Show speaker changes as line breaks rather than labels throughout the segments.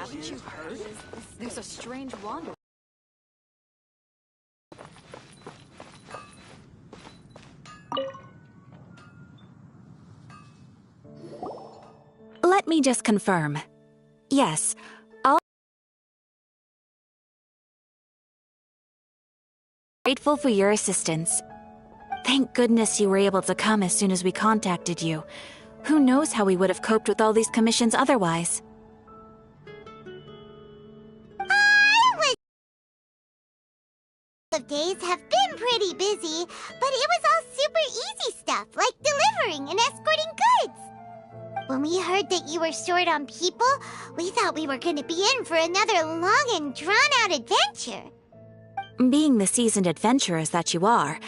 Haven't you heard? There's a strange wanderer.
Let me just confirm. Yes, all grateful for your assistance. Thank goodness you were able to come as soon as we contacted you. Who knows how we would have coped with all these commissions otherwise?
Of days have been pretty busy, but it was all super easy stuff, like delivering and escorting goods. When we heard that you were short on people, we thought we were going to be in for another long and drawn-out adventure.
Being the seasoned adventurers that you are,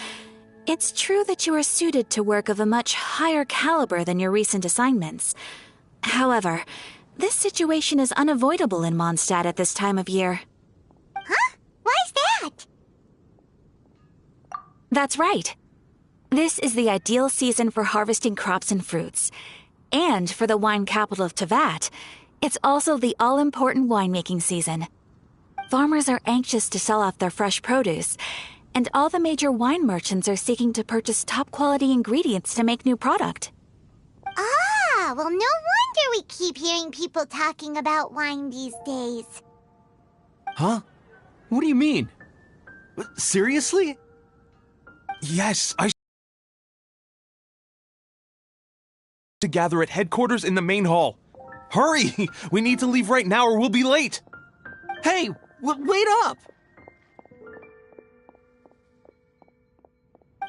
it's true that you are suited to work of a much higher caliber than your recent assignments. However, this situation is unavoidable in Mondstadt at this time of year.
Huh? Why's that?
That's right. This is the ideal season for harvesting crops and fruits. And for the wine capital of Teyvat, it's also the all-important winemaking season. Farmers are anxious to sell off their fresh produce, and all the major wine merchants are seeking to purchase top-quality ingredients to make new product.
Ah, well, no wonder we keep hearing people talking about wine these days.
Huh? What do you mean? Seriously? Yes, I to gather at headquarters in the main hall. Hurry! We need to leave right now or we'll be late. Hey, wait up!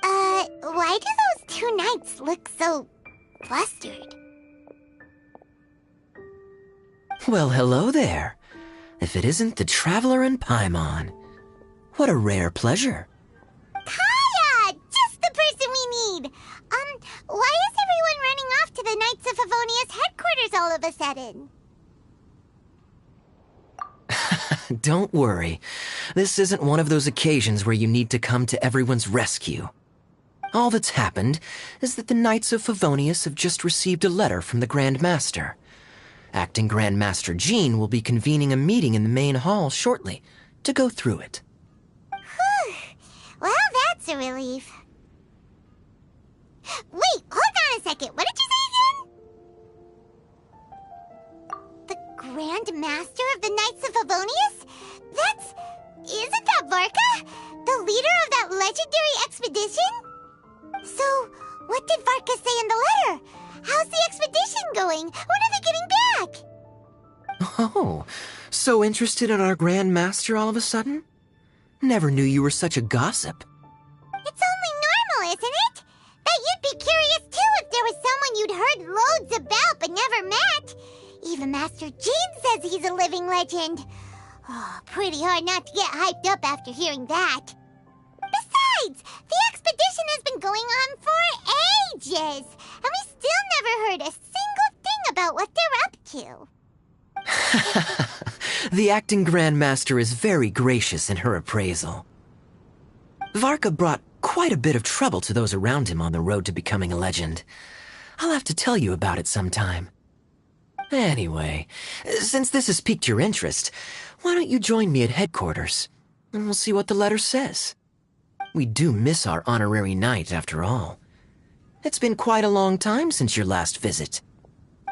Why do those two knights look so flustered?
Well, hello there. If it isn't the Traveler and Paimon. What a rare pleasure.
Hiya! Just the person we need! Why is everyone running off to the Knights of Favonius headquarters all of a sudden?
Don't worry. This isn't one of those occasions where you need to come to everyone's rescue. All that's happened is that the Knights of Favonius have just received a letter from the Grand Master. Acting Grand Master Jean will be convening a meeting in the main hall shortly to go through it.
Whew. Well, that's a relief. Wait, hold on a second. What did you say again? The Grand Master of the Knights of Favonius? Isn't that Varka? The leader of that legendary expedition? So, what did Varka say in the letter? How's the expedition going? When are they getting back?
Oh, so interested in our Grand Master all of a sudden? Never knew you were such a gossip.
It's only normal, isn't it? Bet you'd be curious too if there was someone you'd heard loads about but never met. Even Master Jean says he's a living legend. Oh, pretty hard not to get hyped up after hearing that. Besides, the expedition has been going on for ages, and we still never heard a single thing about what they're up to.
The acting Grand Master is very gracious in her appraisal. Varka brought quite a bit of trouble to those around him on the road to becoming a legend. I'll have to tell you about it sometime. Anyway, since this has piqued your interest, why don't you join me at headquarters, and we'll see what the letter says. We do miss our honorary knight, after all. It's been quite a long time since your last visit.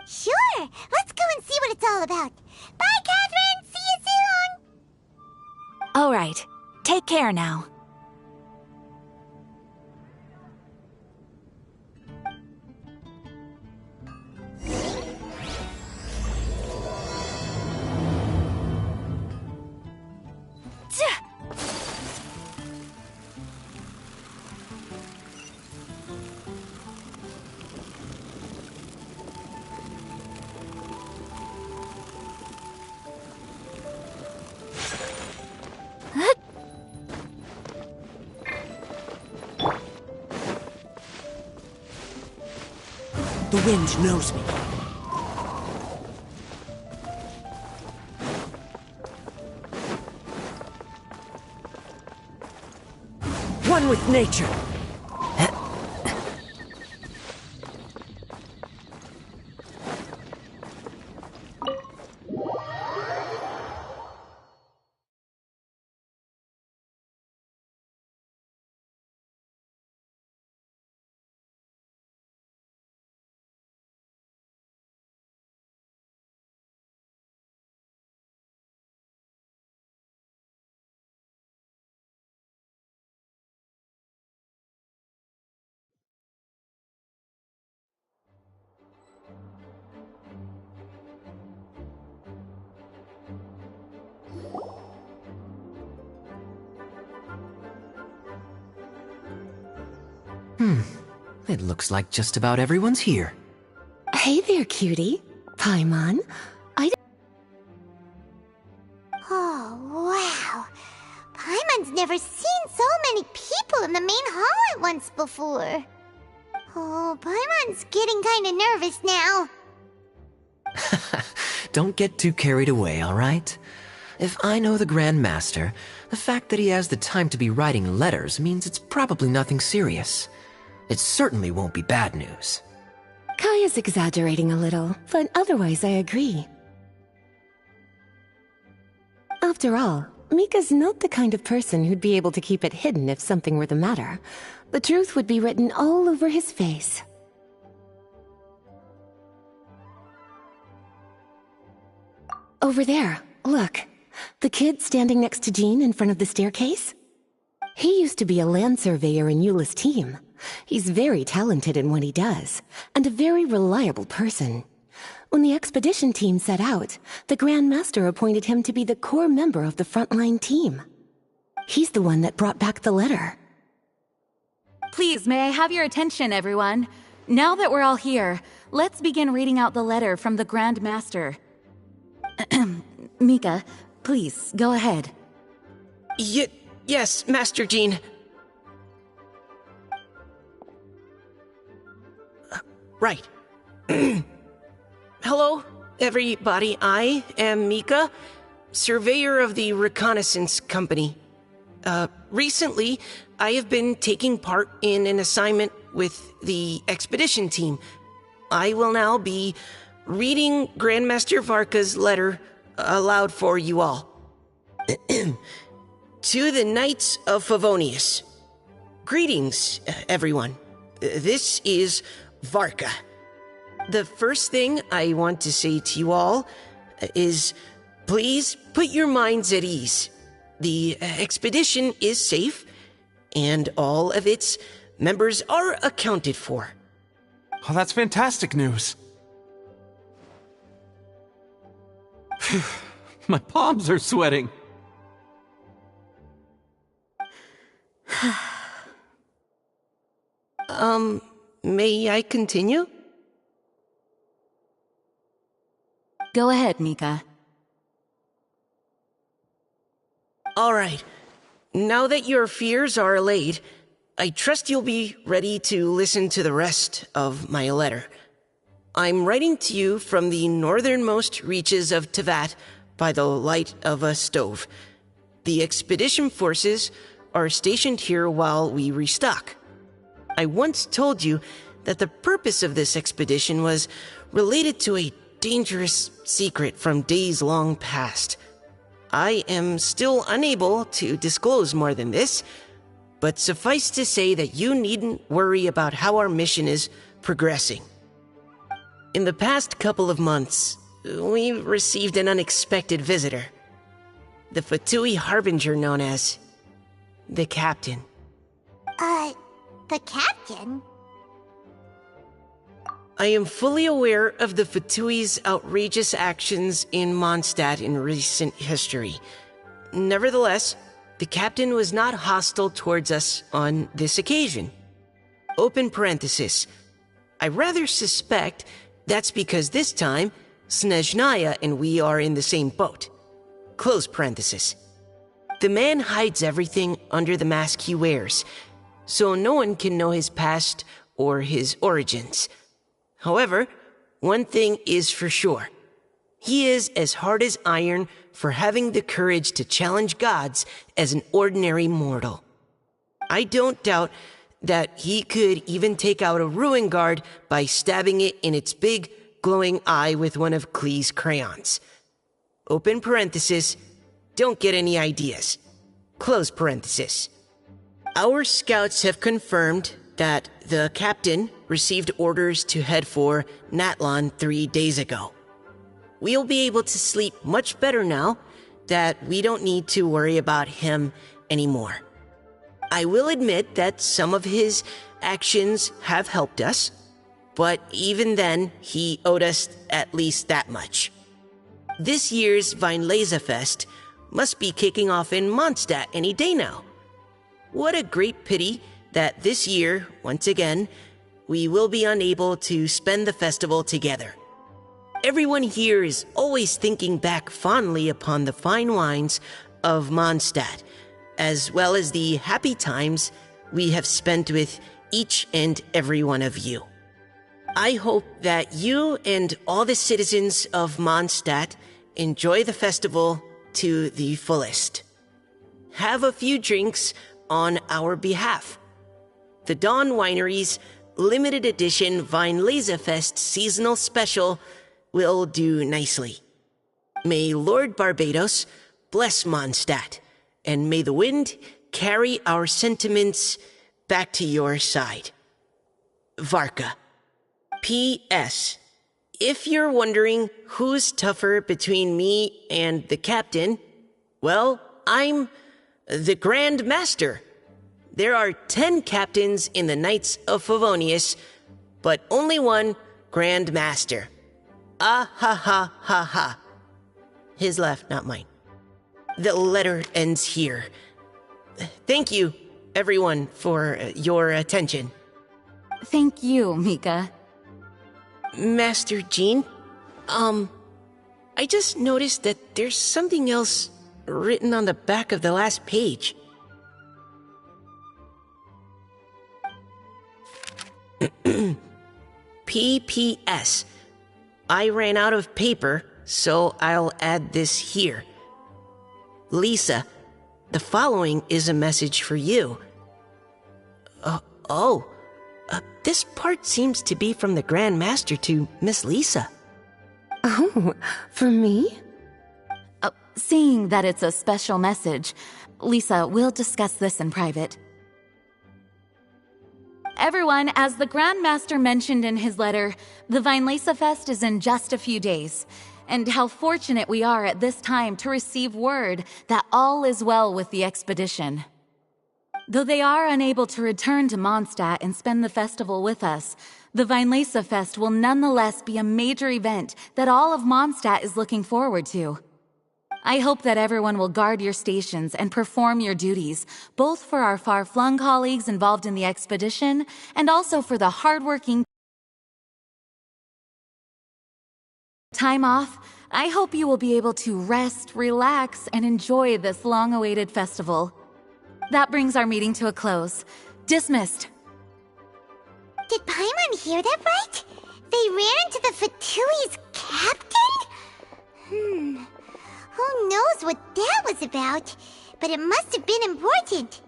Sure, let's go and see what it's all about. Bye, Catherine! See you soon!
All right, take care now.
The wind knows me. One with nature.
It looks like just about everyone's here.
Hey there, cutie. Paimon.
Oh, wow. Paimon's never seen so many people in the main hall at once before. Oh, Paimon's getting kind of nervous now.
Don't get too carried away, alright? If I know the Grand Master, the fact that he has the time to be writing letters means it's probably nothing serious. It certainly won't be bad news.
Kaya's exaggerating a little, but otherwise I agree. After all, Mika's not the kind of person who'd be able to keep it hidden if something were the matter. The truth would be written all over his face. Over there, look. The kid standing next to Jean in front of the staircase? He used to be a land surveyor in Eula's team. He's very talented in what he does, and a very reliable person. When the expedition team set out, the Grand Master appointed him to be the core member of the frontline team. He's the one that brought back the letter.
Please, may I have your attention, everyone? Now that we're all here, let's begin reading out the letter from the Grand Master. Mika, please, go ahead.
Yes, Master Jean. Right. Hello, everybody. I am Mika, surveyor of the Reconnaissance Company. Recently, I have been taking part in an assignment with the expedition team. I will now be reading Grandmaster Varka's letter aloud for you all. To the Knights of Favonius. Greetings, everyone. This is Varka. The first thing I want to say to you all is, please put your minds at ease. The expedition is safe, and all of its members are accounted for.
Oh, that's fantastic news. My palms are sweating.
May I continue?
Go ahead, Mika.
All right. Now that your fears are allayed, I trust you'll be ready to listen to the rest of my letter. I'm writing to you from the northernmost reaches of Teyvat by the light of a stove. The expedition forces are stationed here while we restock. I once told you that the purpose of this expedition was related to a dangerous secret from days long past. I am still unable to disclose more than this, but suffice to say that you needn't worry about how our mission is progressing. In the past couple of months, we received an unexpected visitor. The Fatui Harbinger known as the Captain.
The Captain?
I am fully aware of the Fatui's outrageous actions in Mondstadt in recent history. Nevertheless, the Captain was not hostile towards us on this occasion. Open parenthesis. I rather suspect that's because this time, Snezhnaya and we are in the same boat. Close parenthesis. The man hides everything under the mask he wears, so no one can know his past or his origins. However, one thing is for sure. He is as hard as iron for having the courage to challenge gods as an ordinary mortal. I don't doubt that he could even take out a ruin guard by stabbing it in its big, glowing eye with one of Klee's crayons. Open parenthesis, don't get any ideas. Close parenthesis. Our scouts have confirmed that the Captain received orders to head for Natlan 3 days ago. We'll be able to sleep much better now that we don't need to worry about him anymore. I will admit that some of his actions have helped us, but even then, he owed us at least that much. This year's Weinlesefest must be kicking off in Mondstadt any day now. What a great pity that this year, once again, we will be unable to spend the festival together. Everyone here is always thinking back fondly upon the fine wines of Mondstadt, as well as the happy times we have spent with each and every one of you. I hope that you and all the citizens of Mondstadt enjoy the festival to the fullest. Have a few drinks on our behalf. The Dawn Winery's limited edition Weinlesefest seasonal special will do nicely. May Lord Barbados bless Mondstadt, and may the wind carry our sentiments back to your side. Varka. P.S. If you're wondering who's tougher between me and the captain, well, I'm the Grand Master. There are 10 captains in the Knights of Favonius, but only one Grand Master. Ah ha ha ha ha. His laugh, not mine. The letter ends here. Thank you, everyone, for your attention.
Thank you, Mika.
Master Jean, I just noticed that there's something else written on the back of the last page. P.P.S. I ran out of paper, so I'll add this here. Lisa, the following is a message for you. This part seems to be from the Grand Master to Miss Lisa.
Oh, for me?
Seeing that it's a special message, Lisa, we'll discuss this in private. Everyone, as the Grand Master mentioned in his letter, the Weinlesefest is in just a few days, and how fortunate we are at this time to receive word that all is well with the expedition. Though they are unable to return to Mondstadt and spend the festival with us, the Weinlesefest will nonetheless be a major event that all of Mondstadt is looking forward to. I hope that everyone will guard your stations and perform your duties, both for our far-flung colleagues involved in the expedition and also for the hardworking time off. I hope you will be able to rest, relax, and enjoy this long-awaited festival. That brings our meeting to a close. Dismissed.
Did Paimon hear that right? They ran into the Fatui's captain? Who knows what that was about? But it must have been important.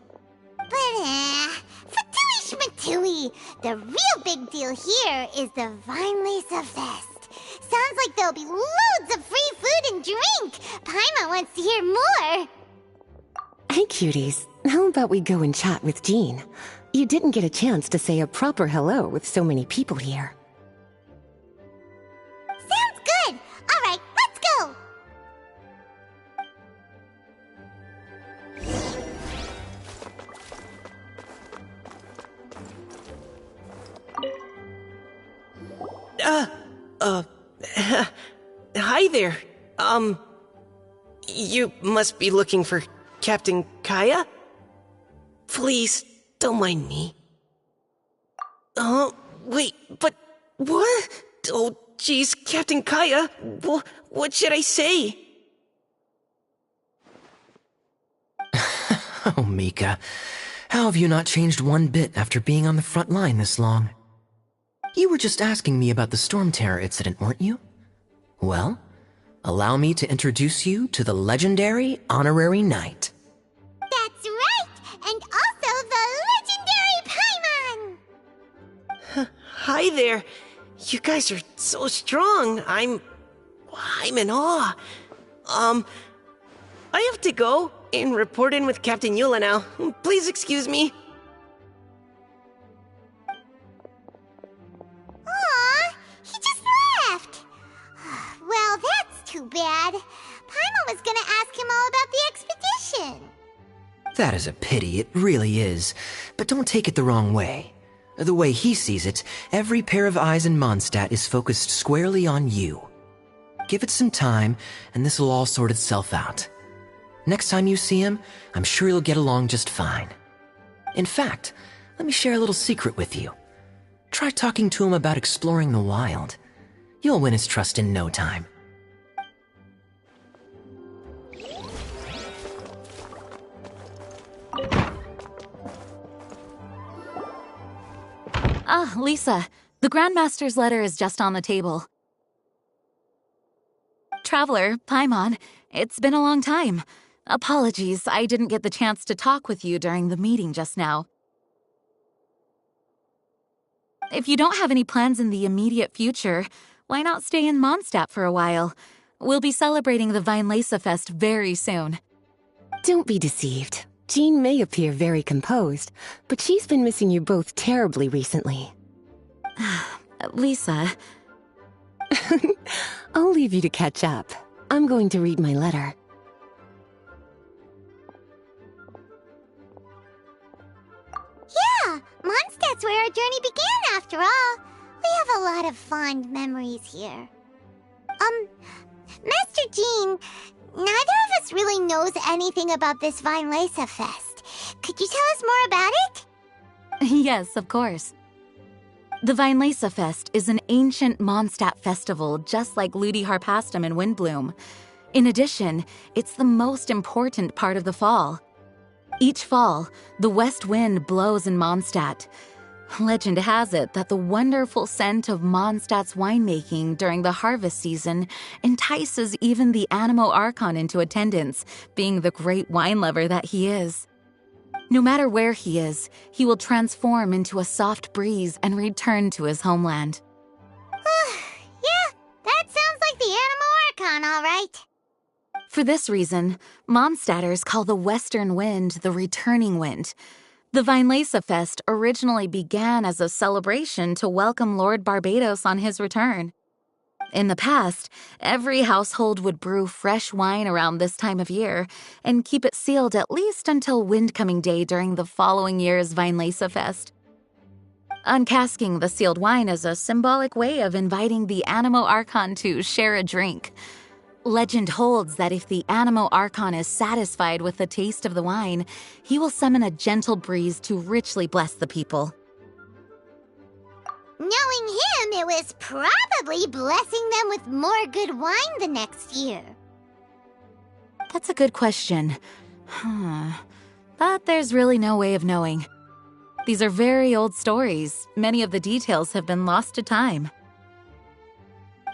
But, Fatui Schmatui! The real big deal here is the Weinlesefest. Sounds like there'll be loads of free food and drink. Paimon wants to hear more.
Hey, cuties. How about we go and chat with Jean? You didn't get a chance to say a proper hello with so many people here.
Sounds good! Alright, let's go!
Hi there. You must be looking for Captain Kaya? Please, don't mind me. Wait, but what? Oh, jeez, Captain Kaya, what should I say?
Oh, Mika, how have you not changed one bit after being on the front line this long? You were just asking me about the Storm Terror incident, weren't you? Well, allow me to introduce you to the legendary Honorary Knight.
That's right! And also the legendary Paimon!
Hi there. You guys are so strong. I'm in awe. I have to go and report in with Captain Eula now. Please excuse me.
Aw, he just left. Well, that's too bad. Paimon was gonna ask him all about the expedition.
That is a pity, it really is. But don't take it the wrong way. The way he sees it, every pair of eyes in Mondstadt is focused squarely on you. Give it some time, and this will all sort itself out. Next time you see him, I'm sure you'll get along just fine. In fact, let me share a little secret with you. Try talking to him about exploring the wild. You'll win his trust in no time.
Ah, Lisa, the Grandmaster's letter is just on the table. Traveler, Paimon, it's been a long time. Apologies, I didn't get the chance to talk with you during the meeting just now. If you don't have any plans in the immediate future, why not stay in Mondstadt for a while? We'll be celebrating the Weinlese Fest very soon.
Don't be deceived. Jean may appear very composed, but she's been missing you both terribly recently.
Lisa...
I'll leave you to catch up. I'm going to read my letter.
Yeah, Mondstadt's where our journey began after all. We have a lot of fond memories here. Master Jean, neither of us really knows anything about this Weinlese Fest. Could you tell us more about it?
Yes, of course. The Weinlese Fest is an ancient Mondstadt festival just like Ludi Harpastum and Windbloom. In addition, it's the most important part of the fall. Each fall, the west wind blows in Mondstadt. Legend has it that the wonderful scent of Mondstadt's winemaking during the harvest season entices even the Animo Archon into attendance, being the great wine lover that he is. No matter where he is, he will transform into a soft breeze and return to his homeland.
Yeah, that sounds like the Animo Archon, all right.
For this reason, Mondstadters call the western wind the returning wind. The Weinlese Fest originally began as a celebration to welcome Lord Barbados on his return. In the past, every household would brew fresh wine around this time of year and keep it sealed at least until Windcoming Day during the following year's Weinlese Fest. Uncasking the sealed wine is a symbolic way of inviting the Animo Archon to share a drink. Legend holds that if the Animo Archon is satisfied with the taste of the wine, he will summon a gentle breeze to richly bless the people.
Knowing him, it was probably blessing them with more good wine the next year.
That's a good question. But there's really no way of knowing. These are very old stories. Many of the details have been lost to time.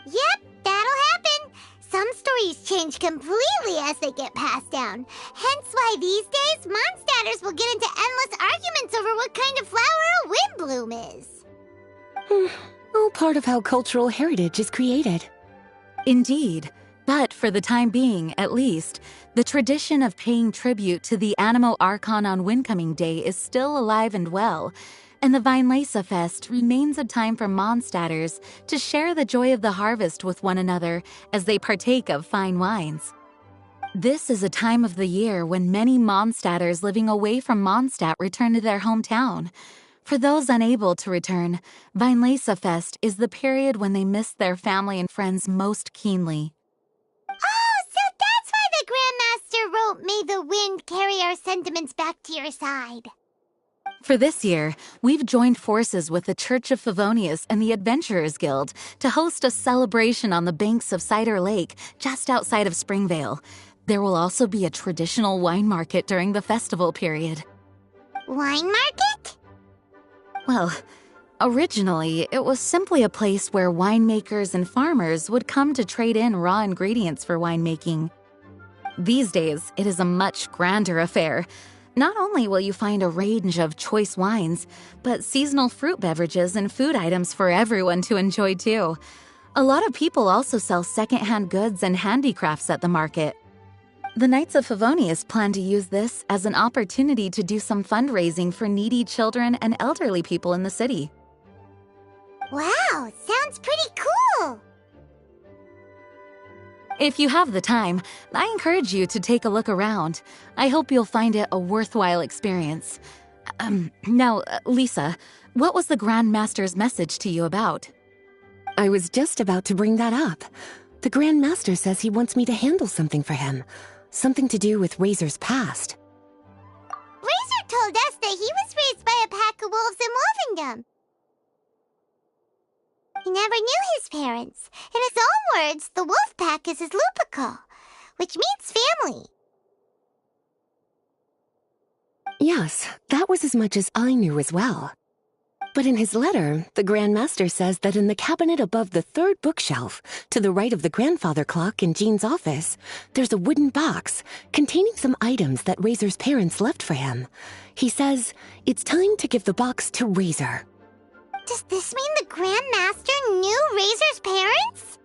Yep, that'll happen. Some stories change completely as they get passed down. Hence why these days, Mondstadters will get into endless arguments over what kind of flower a windbloom is.
All part of how cultural heritage is created.
Indeed. But for the time being, at least, the tradition of paying tribute to the Animo Archon on Windcoming Day is still alive and well, and the Weinlese Fest remains a time for Mondstadters to share the joy of the harvest with one another as they partake of fine wines. This is a time of the year when many Mondstadters living away from Mondstadt return to their hometown. For those unable to return, Weinlese Fest is the period when they miss their family and friends most keenly.
Oh, so that's why the Grandmaster wrote, "May the wind carry our sentiments back to your side."
For this year, we've joined forces with the Church of Favonius and the Adventurers Guild to host a celebration on the banks of Cider Lake, just outside of Springvale. There will also be a traditional wine market during the festival period.
Wine market?
Well, originally, it was simply a place where winemakers and farmers would come to trade in raw ingredients for winemaking. These days, it is a much grander affair. Not only will you find a range of choice wines, but seasonal fruit beverages and food items for everyone to enjoy too. A lot of people also sell secondhand goods and handicrafts at the market. The Knights of Favonius plan to use this as an opportunity to do some fundraising for needy children and elderly people in the city.
Wow, sounds pretty cool.
If you have the time, I encourage you to take a look around. I hope you'll find it a worthwhile experience. Now, Lisa, what was the Grand Master's message to you about?
I was just about to bring that up. The Grand Master says he wants me to handle something for him. Something to do with Razor's past.
Razor told us that he was raised by a pack of wolves in Wolvendom. He never knew his parents. In his own words, the wolf pack is his lupical, which means family.
Yes, that was as much as I knew as well. But in his letter, the Grand Master says that in the cabinet above the third bookshelf, to the right of the grandfather clock in Jean's office, there's a wooden box containing some items that Razor's parents left for him. He says it's time to give the box to Razor.
Does this mean the Grand Master knew Razor's parents?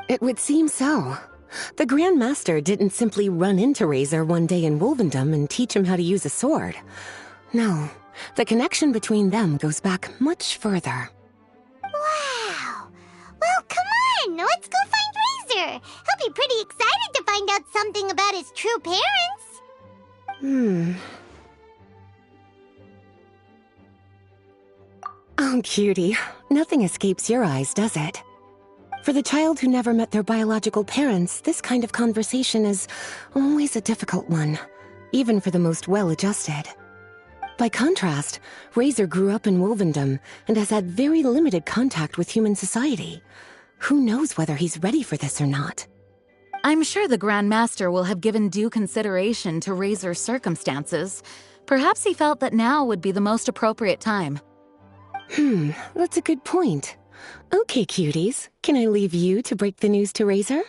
It would seem so. The Grand Master didn't simply run into Razor one day in Wolvendom and teach him how to use a sword. No, the connection between them goes back much further.
Wow! Well, come on! Let's go find Razor! He'll be pretty excited to find out something about his true parents!
Oh, cutie. Nothing escapes your eyes, does it? For the child who never met their biological parents, this kind of conversation is always a difficult one, even for the most well-adjusted. By contrast, Razor grew up in Wolvendom and has had very limited contact with human society. Who knows whether he's ready for this or not?
I'm sure the Grand Master will have given due consideration to Razor's circumstances. Perhaps he felt that now would be the most appropriate time.
That's a good point. Okay, cuties, can I leave you to break the news to Razor?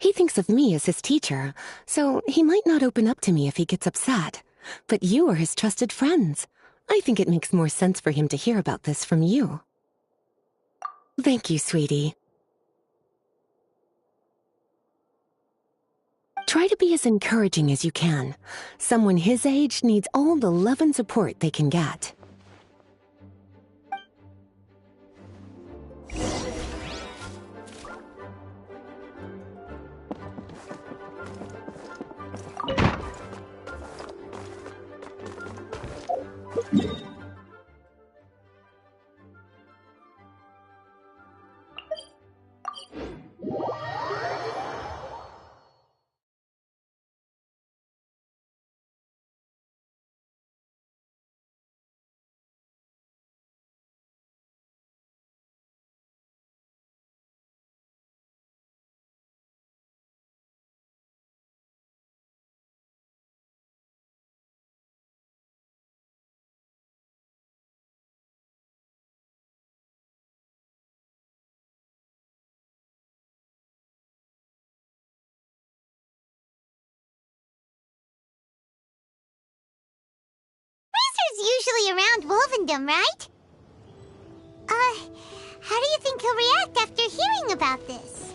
He thinks of me as his teacher, so he might not open up to me if he gets upset. But you are his trusted friends. I think it makes more sense for him to hear about this from you. Thank you, sweetie. Try to be as encouraging as you can. Someone his age needs all the love and support they can get.
Usually around Wolvendom, right? How do you think he'll react after hearing about this?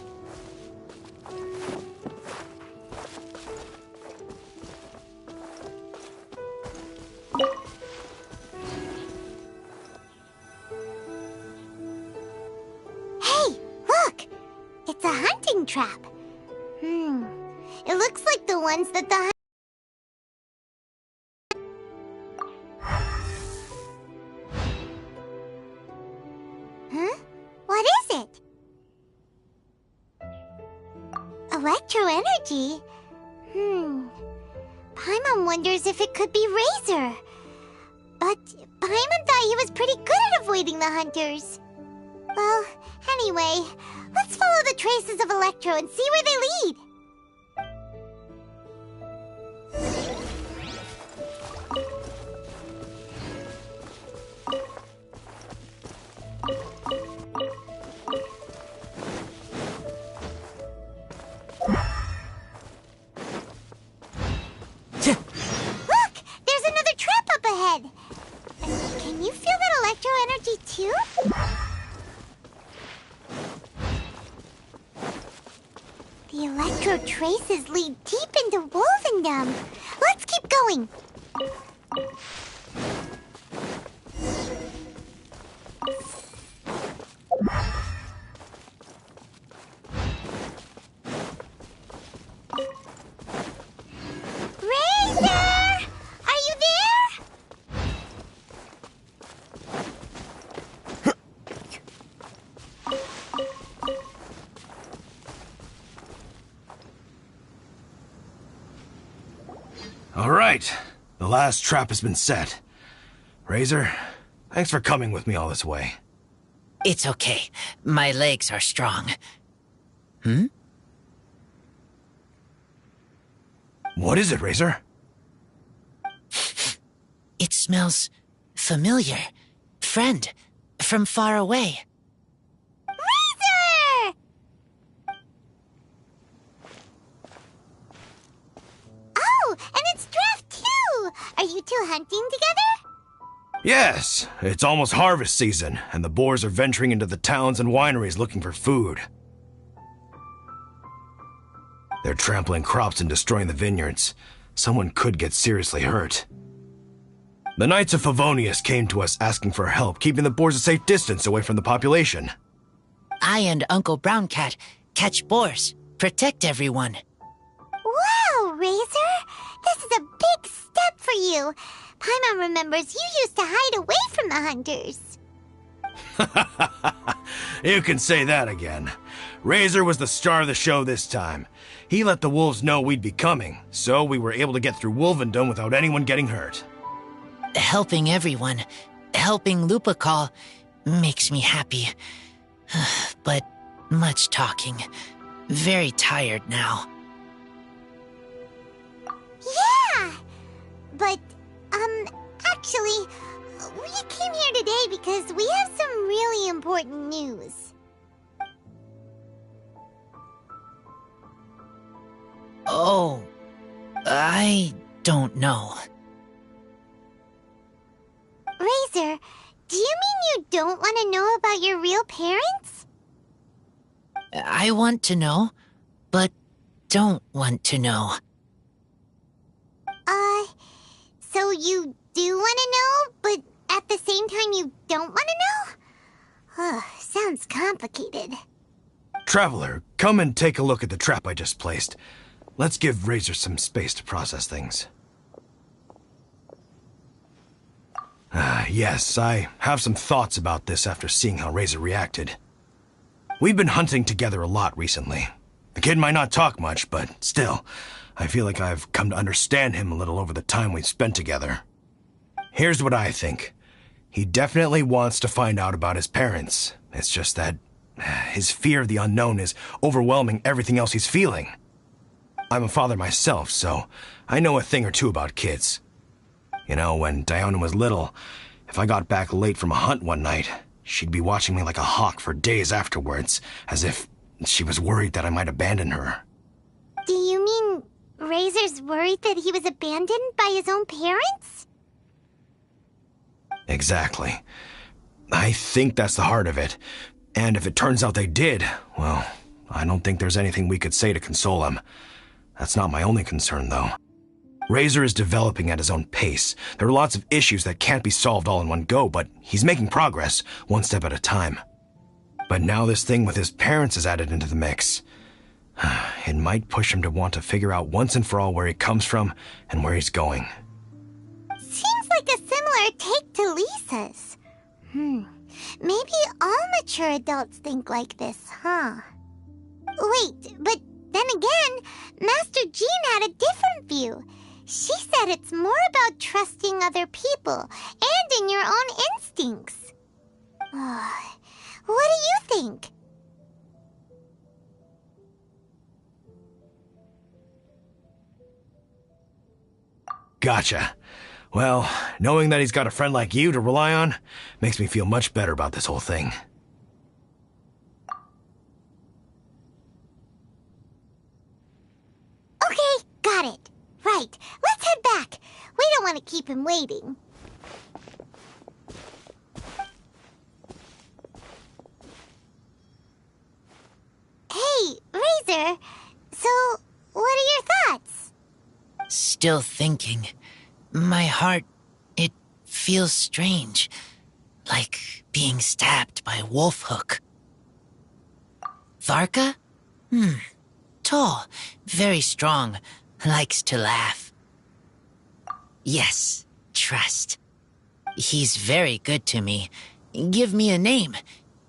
Hey, look! It's a hunting trap. It looks like the ones that the What is it? Electro energy? Paimon wonders if it could be Razor. But Paimon thought he was pretty good at avoiding the hunters. Well, anyway, let's follow the traces of Electro and see where they lead. Can you feel that electro energy too? The electro traces lead deep into Wolvendom. Let's keep going.
All right, The last trap has been set. Razor, thanks for coming with me all this way.
It's okay. My legs are strong.
What is it, Razor?
It smells familiar. Friend, from far away.
Razor! Oh, and it's Draft too! Are you two hunting together?
Yes, it's almost harvest season, and the boars are venturing into the towns and wineries looking for food. They're trampling crops and destroying the vineyards. Someone could get seriously hurt. The Knights of Favonius came to us asking for help, keeping the boars a safe distance away from the population.
I and Uncle Brown Cat catch boars, protect everyone.
Wow, Razor! This is a big step for you. Paimon remembers you used to hide away from the hunters.
You can say that again. Razor was the star of the show this time. He let the wolves know we'd be coming, so we were able to get through Wolvendom without anyone getting hurt.
Helping everyone, helping Lupical, makes me happy. But much talking. Very tired now.
Yeah! But, actually, we came here today because we have some really important news.
Oh, I don't know.
Razor, do you mean you don't want to know about your real parents?
I want to know, but don't want to know.
So you do want to know, but at the same time you don't want to know? Sounds complicated.
Traveler, come and take a look at the trap I just placed. Let's give Razor some space to process things. Yes, I have some thoughts about this after seeing how Razor reacted. We've been hunting together a lot recently. The kid might not talk much, but still, I feel like I've come to understand him a little over the time we've spent together. Here's what I think. He definitely wants to find out about his parents. It's just that his fear of the unknown is overwhelming everything else he's feeling. I'm a father myself, so I know a thing or two about kids. You know, when Diona was little, if I got back late from a hunt one night, she'd be watching me like a hawk for days afterwards, as if she was worried that I might abandon her.
Do you mean Razor's worried that he was abandoned by his own parents?
Exactly. I think that's the heart of it. And if it turns out they did, well, I don't think there's anything we could say to console him. That's not my only concern, though. Razor is developing at his own pace. There are lots of issues that can't be solved all in one go, but he's making progress, one step at a time. But now this thing with his parents is added into the mix. It might push him to want to figure out once and for all where he comes from and where he's going.
Seems like a similar take to Lisa's. Maybe all mature adults think like this, huh? Wait, but then again, Master Jean had a different view. She said it's more about trusting other people and in your own instincts. What do you think?
Gotcha. Well, knowing that he's got a friend like you to rely on makes me feel much better about this whole thing.
Okay, got it. Right, let's head back. We don't want to keep him waiting. Hey, Razor. So, what are your thoughts?
Still thinking. My heart, it feels strange. Like being stabbed by a wolf hook. Varka? Tall, very strong, likes to laugh. Yes, trust. He's very good to me. Give me a name.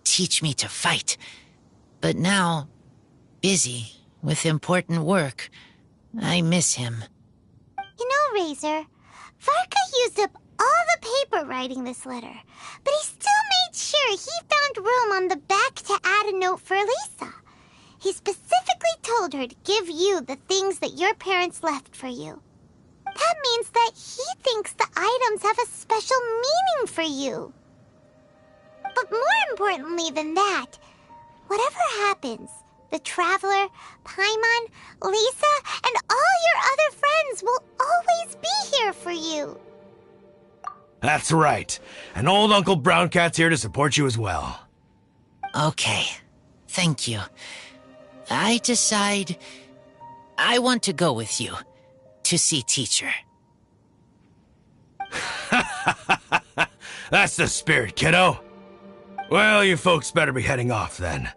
Teach me to fight. But now, busy with important work. I miss him.
You know, Razor, Varka used up all the paper writing this letter, but he still made sure he found room on the back to add a note for Lisa. He specifically told her to give you the things that your parents left for you. That means that he thinks the items have a special meaning for you. But more importantly than that, whatever happens, the Traveler, Paimon, Lisa, and all your other friends will always be here for you.
That's right. And old Uncle Brown Cat's here to support you as well.
Okay. Thank you. I decide I want to go with you to see teacher.
That's the spirit, kiddo. Well, you folks better be heading off then.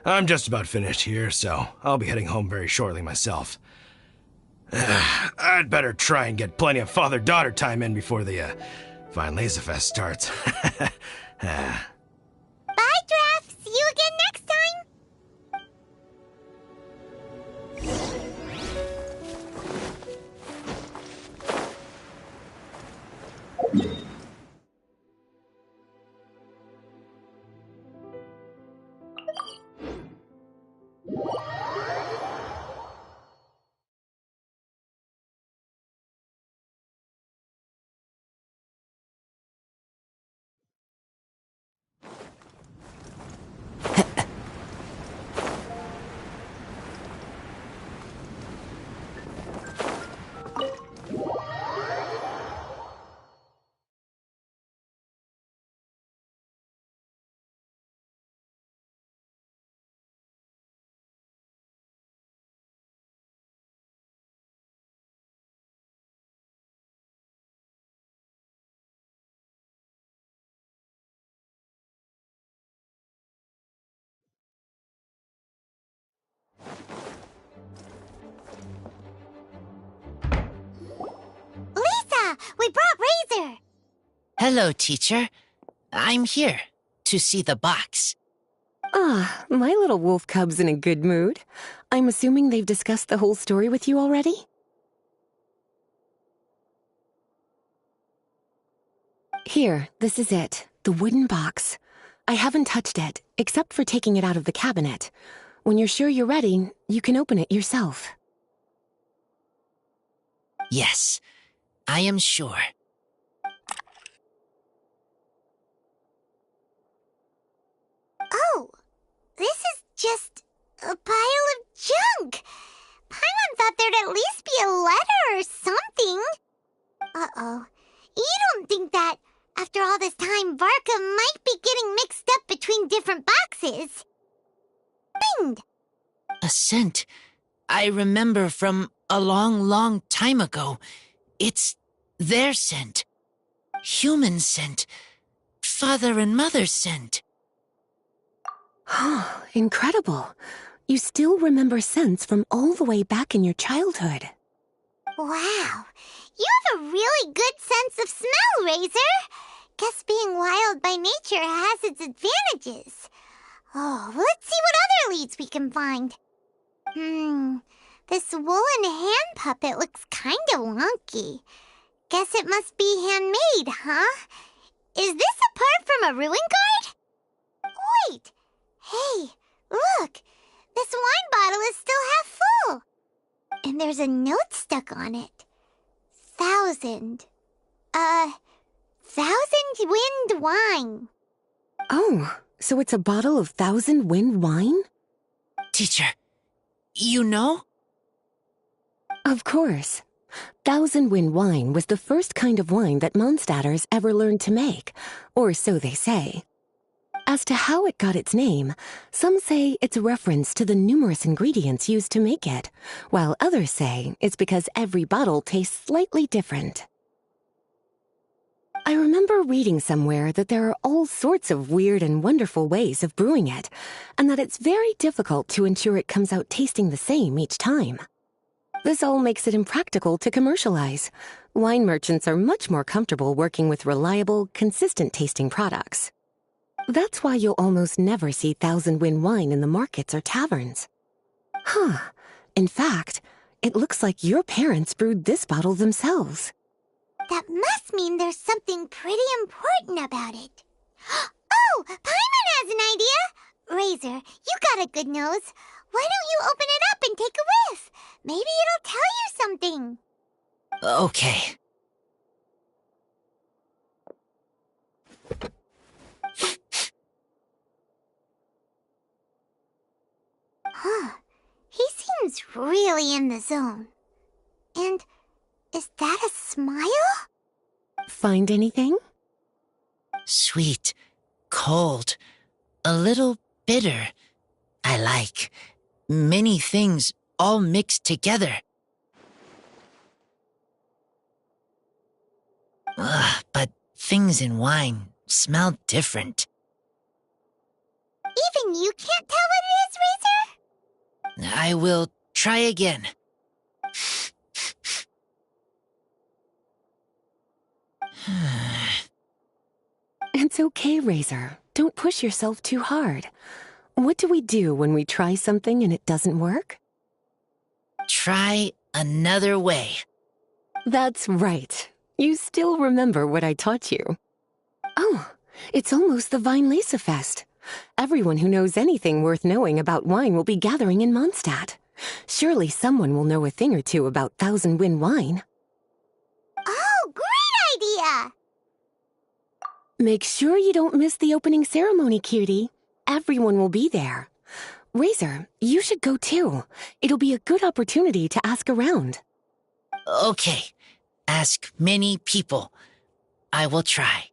I'm just about finished here, so I'll be heading home very shortly myself. I'd better try and get plenty of father-daughter time in before the Fine Laser Fest starts.
Bye, Draft. See you again next time. Lisa, we brought Razor.
Hello, teacher. I'm here to see the box.
Ah, my little wolf cub's in a good mood. I'm assuming they've discussed the whole story with you already? Here, this is it. The wooden box. I haven't touched it, except for taking it out of the cabinet. When you're sure you're ready, you can open it yourself.
Yes, I am sure.
Oh, this is just a pile of junk. Paimon thought there'd at least be a letter or something. Uh-oh. You don't think that, after all this time, Varka might be getting mixed up between different boxes? Mind.
A scent I remember from a long, long time ago. It's their scent. Human scent. Father and mother's scent.
Oh, incredible. You still remember scents from all the way back in your childhood.
Wow. You have a really good sense of smell, Razor. Guess being wild by nature has its advantages. Oh, let's see what other leads we can find. This woolen hand puppet looks kind of wonky. Guess it must be handmade, huh? Is this a part from a ruin guard? Wait! Hey, look! This wine bottle is still half full. And there's a note stuck on it. 1,000 wind wine.
Oh, so it's a bottle of 1,000 wind wine?
Teacher, you know?
Of course. 1,000 wind wine was the first kind of wine that Mondstadters ever learned to make, or so they say. As to how it got its name, some say it's a reference to the numerous ingredients used to make it, while others say it's because every bottle tastes slightly different. I remember reading somewhere that there are all sorts of weird and wonderful ways of brewing it, and that it's very difficult to ensure it comes out tasting the same each time. This all makes it impractical to commercialize. Wine merchants are much more comfortable working with reliable, consistent-tasting products. That's why you'll almost never see 1,000 wind wine in the markets or taverns. Huh. In fact, it looks like your parents brewed this bottle themselves.
That must mean there's something pretty important about it. Oh, Paimon has an idea! Razor, you got a good nose. Why don't you open it up and take a whiff? Maybe it'll tell you something.
Okay.
Huh. He seems really in the zone. And is that a smile?
Find anything?
Sweet, cold, a little bitter. I like many things all mixed together. Ugh, but things in wine smell different.
Even you can't tell what it is, Razor?
I will try again.
It's okay, Razor. Don't push yourself too hard. What do we do when we try something and it doesn't work?
Try another way.
That's right. You still remember what I taught you. Oh, it's almost the Vine Lisa Fest. Everyone who knows anything worth knowing about wine will be gathering in Mondstadt. Surely someone will know a thing or two about Thousand Wind wine.
Oh, great idea!
Make sure you don't miss the opening ceremony, cutie. Everyone will be there. Razor, you should go too. It'll be a good opportunity to ask around.
Okay, ask many people. I will try.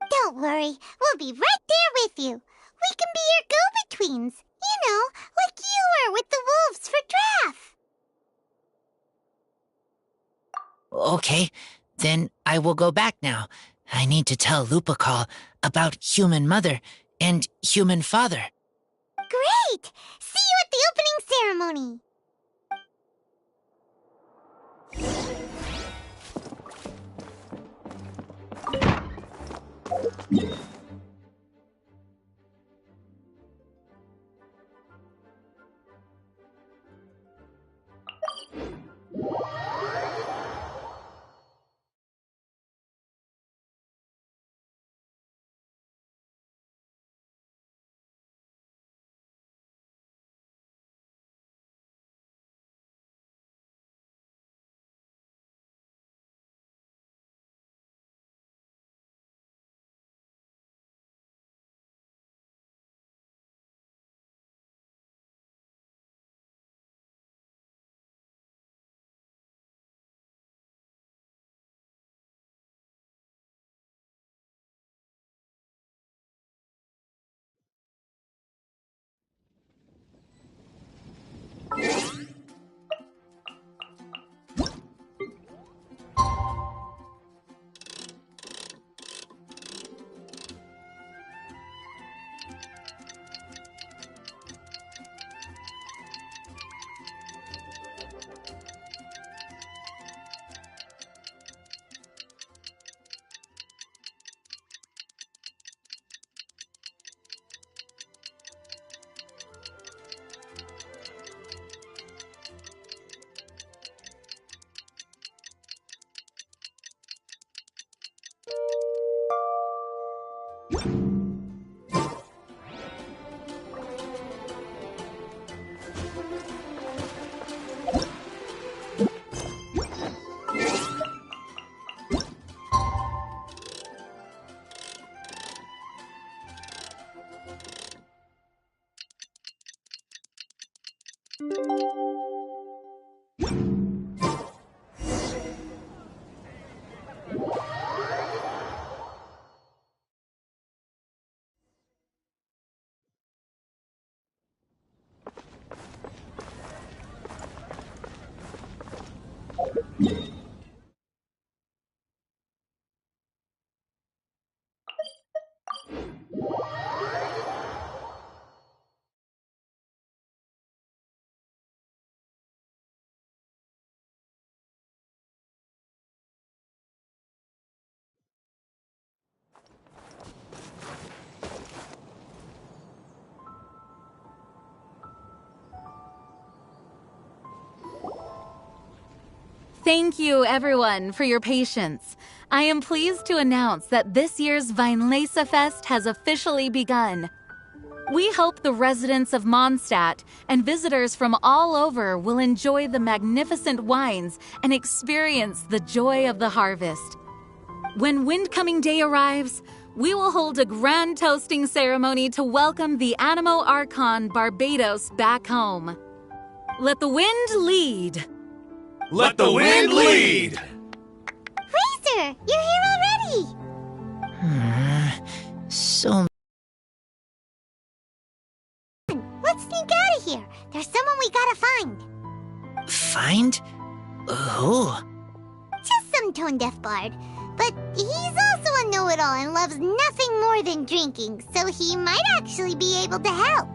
Don't worry, we'll be right there with you. We can be your go-betweens. You know, like you were with the wolves for Draff.
Okay, then I will go back now. I need to tell Lupacall about Human Mother and Human Father.
Great! See you at the opening ceremony.
Thank you, everyone, for your patience. I am pleased to announce that this year's Weinlese Fest has officially begun. We hope the residents of Mondstadt and visitors from all over will enjoy the magnificent wines and experience the joy of the harvest. When Windcoming Day arrives, we will hold a grand toasting ceremony to welcome the Animo Archon Barbados back home. Let the wind lead.
Let the wind lead!
Razor, you're here already!
So
Let's sneak out of here. There's someone we gotta find.
find? Who?
Just some tone-deaf bard. But he's also a know-it-all and loves nothing more than drinking, so he might actually be able to help.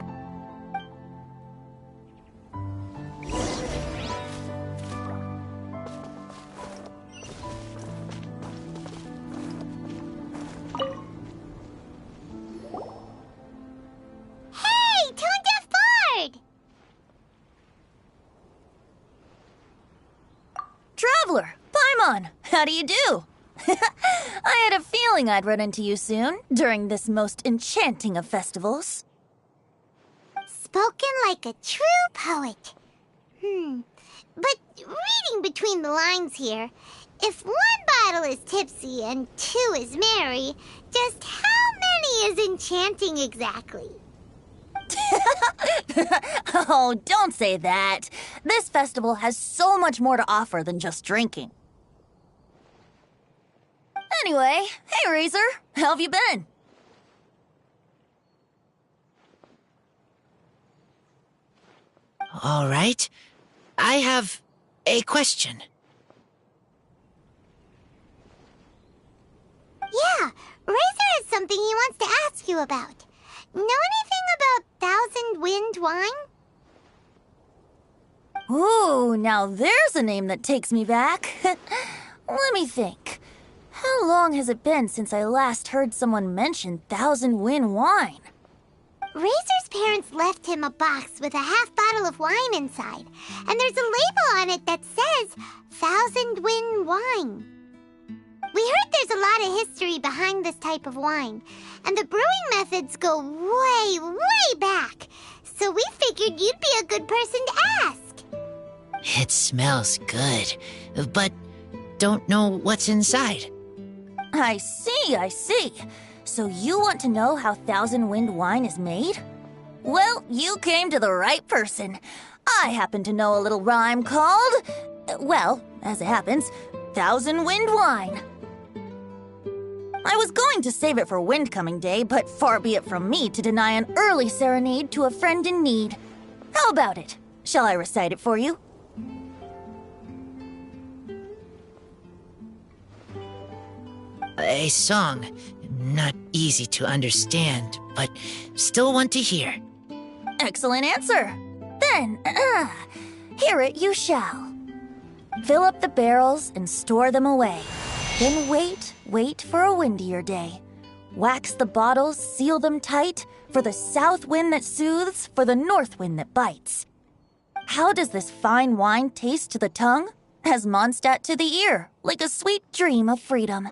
Hey, tone-deaf bard!
Traveler, Paimon, how do you do? I had a feeling I'd run into you soon, during this most enchanting of festivals.
Spoken like a true poet. But reading between the lines here, if one bottle is tipsy and two is merry, just how many is enchanting exactly?
Oh, don't say that. This festival has so much more to offer than just drinking. Anyway, hey Razor, how have you been?
All right. I have a question.
Yeah, Razor has something he wants to ask you about. Know anything about Thousand Wind wine?
Ooh, now there's a name that takes me back. Let me think. How long has it been since I last heard someone mention Thousand Wind wine?
Razor's parents left him a box with a half bottle of wine inside, and there's a label on it that says Thousand Wind wine. We heard there's a lot of history behind this type of wine, and the brewing methods go way, way back, so we figured you'd be a good person to ask.
It smells good, but don't know what's inside.
I see. So you want to know how Thousand Wind wine is made? Well, you came to the right person. I happen to know a little rhyme called, well, as it happens, Thousand Wind wine. I was going to save it for Windcoming Day, but far be it from me to deny an early serenade to a friend in need. How about it? Shall I recite it for you?
A song. Not easy to understand, but still want to hear.
Excellent answer. Then, hear it you shall. Fill up the barrels and store them away. Then wait for a windier day. Wax the bottles, seal them tight, for the south wind that soothes, for the north wind that bites. How does this fine wine taste to the tongue? As Mondstadt to the ear, like a sweet dream of freedom.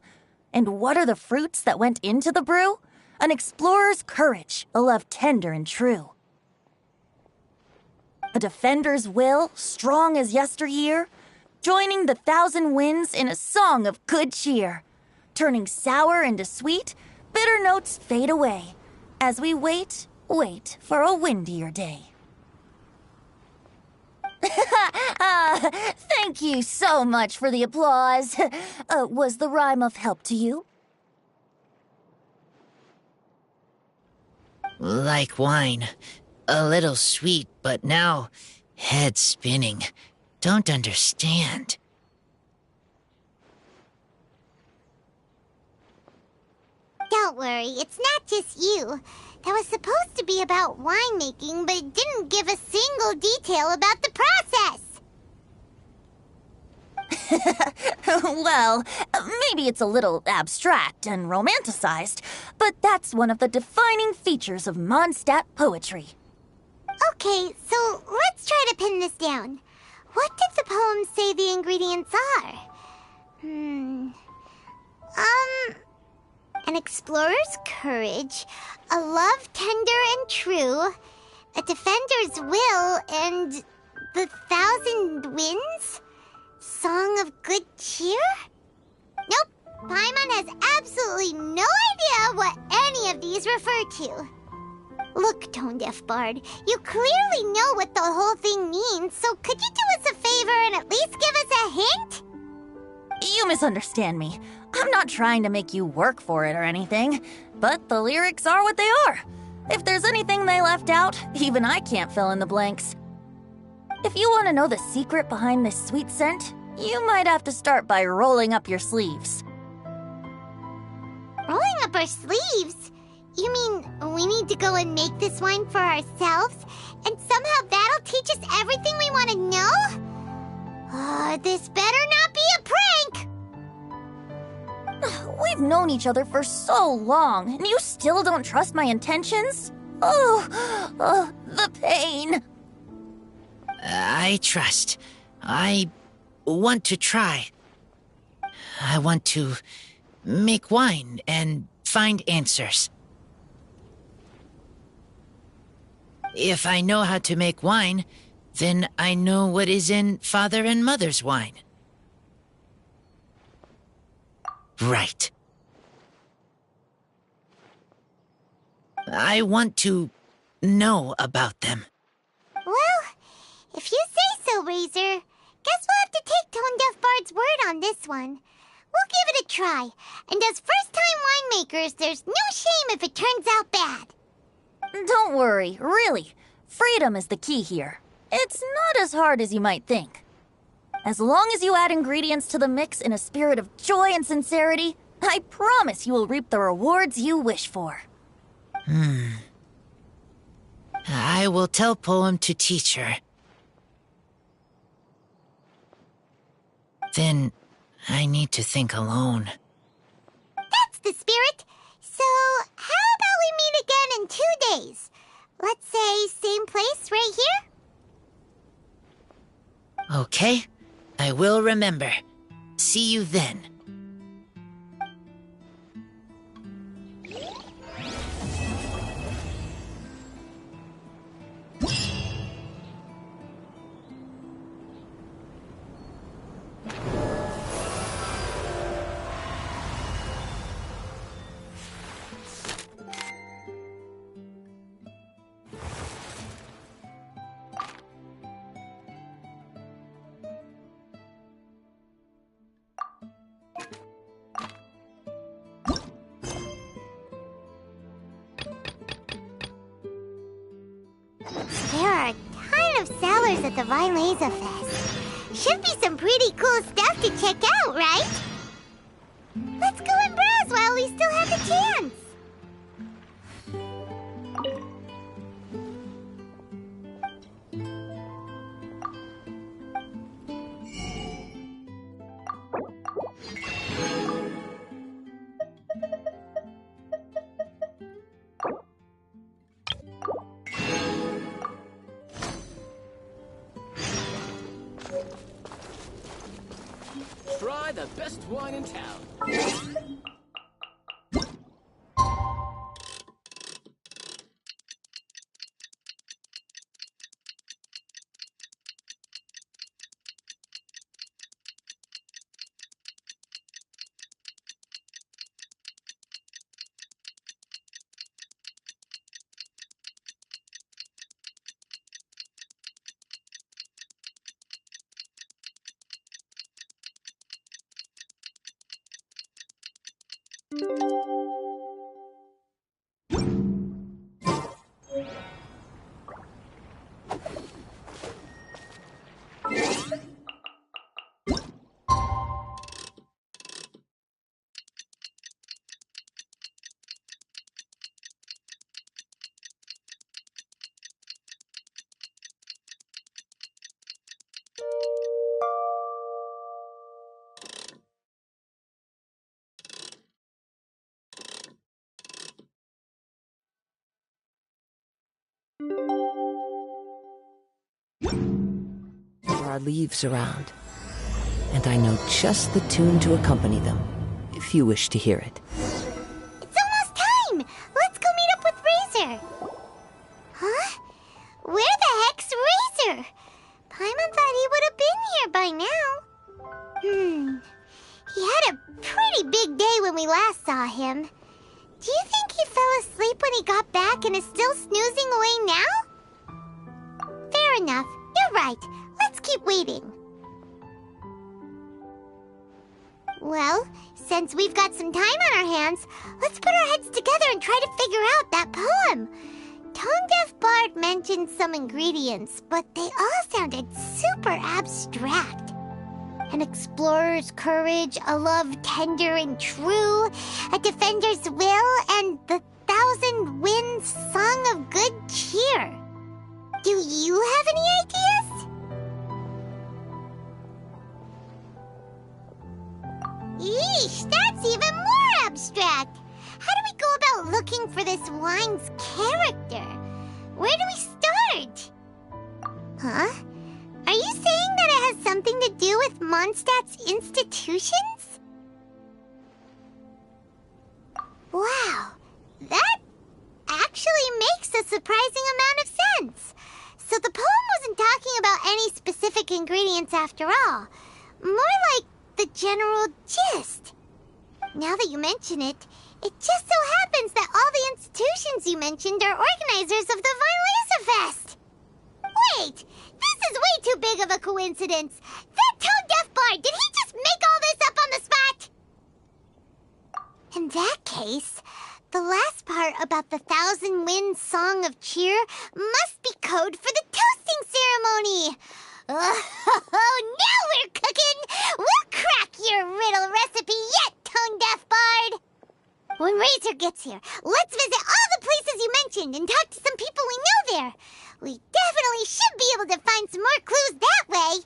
And what are the fruits that went into the brew? An explorer's courage, a love tender and true. A defender's will, strong as yesteryear, joining the thousand winds in a song of good cheer. Turning sour into sweet, bitter notes fade away, as we wait for a windier day. Thank you so much for the applause. Was the rhyme of help to you?
Like wine. A little sweet, but now head spinning. Don't understand.
Don't worry, it's not just you. That was supposed to be about winemaking, but it didn't give a single detail about the process.
Well, maybe it's a little abstract and romanticized, but that's one of the defining features of Mondstadt poetry.
Okay, so let's try to pin this down. What did the poem say the ingredients explorer's courage, a love tender and true, a defender's will, and the 1,000 winds? Song of good cheer? Nope, Paimon has absolutely no idea what any of these refer to. Look, Tone-Deaf Bard, you clearly know what the whole thing means, so could you do us a favor and at least give us a hint?
You misunderstand me. I'm not trying to make you work for it or anything, but the lyrics are what they are. If there's anything they left out, even I can't fill in the blanks. If you want to know the secret behind this sweet scent, you might have to start by rolling up your sleeves.
Rolling up our sleeves? You mean we need to go and make this wine for ourselves, and somehow that'll teach us everything we want to know? Oh, this better not be a prank!
We've known each other for so long, and you still don't trust my intentions? Oh, the pain.
I trust. I want to try. I want to make wine and find answers. If I know how to make wine, then I know what is in Father and Mother's wine. Right. I want to know about them.
Well, if you say so, Razor, guess we'll have to take Tone-Deaf Bard's word on this one. We'll give it a try, and as first-time winemakers, there's no shame if it turns out bad.
Don't worry, really. Freedom is the key here. It's not as hard as you might think. As long as you add ingredients to the mix in a spirit of joy and sincerity, I promise you will reap the rewards you wish for.
I will tell Poem to teach her. Then I need to think alone.
That's the spirit. So, how about we meet again in 2 days? Let's say same place right here?
Okay, I will remember. See you then.
There are a ton of sellers at the Vileza Fest. Should be some pretty cool stuff to check out, right? Let's go and browse while we still have the chance.
Try the best wine in town.
There are leaves around, and I know just the tune to accompany them, if you wish to hear it.
It's pretty big day when we last saw him. Do you think he fell asleep when he got back and is still snoozing away now? Fair enough. You're right. Let's keep waiting. Well, since we've got some time on our hands, let's put our heads together and try to figure out that poem. Tone-deaf Bard mentioned some ingredients, but they all sounded super abstract. An explorer's courage, a love tender and true, a defender's will, and the 1,000 winds song of good cheer. Do you have any ideas? Eesh, that's even more abstract. How do we go about looking for this wine's character? Where do we start? Huh? Are you saying that it has something to do with Mondstadt's institutions? Wow, that actually makes a surprising amount of sense. So the poem wasn't talking about any specific ingredients after all. More like the general gist. Now that you mention it, it just so happens that all the institutions you mentioned are organizers of the Fest. Wait, this is way too big of a coincidence. That tone-deaf bard, did he just make all this up on the spot? In that case, the last part about the 1,000 winds song of cheer must be code for the toasting ceremony. Oh, now we're cooking! We'll crack your riddle recipe yet, tone-deaf bard! When Razor gets here, let's visit all the places you mentioned and talk to some people we know there. We definitely should be able to find some more clues that way.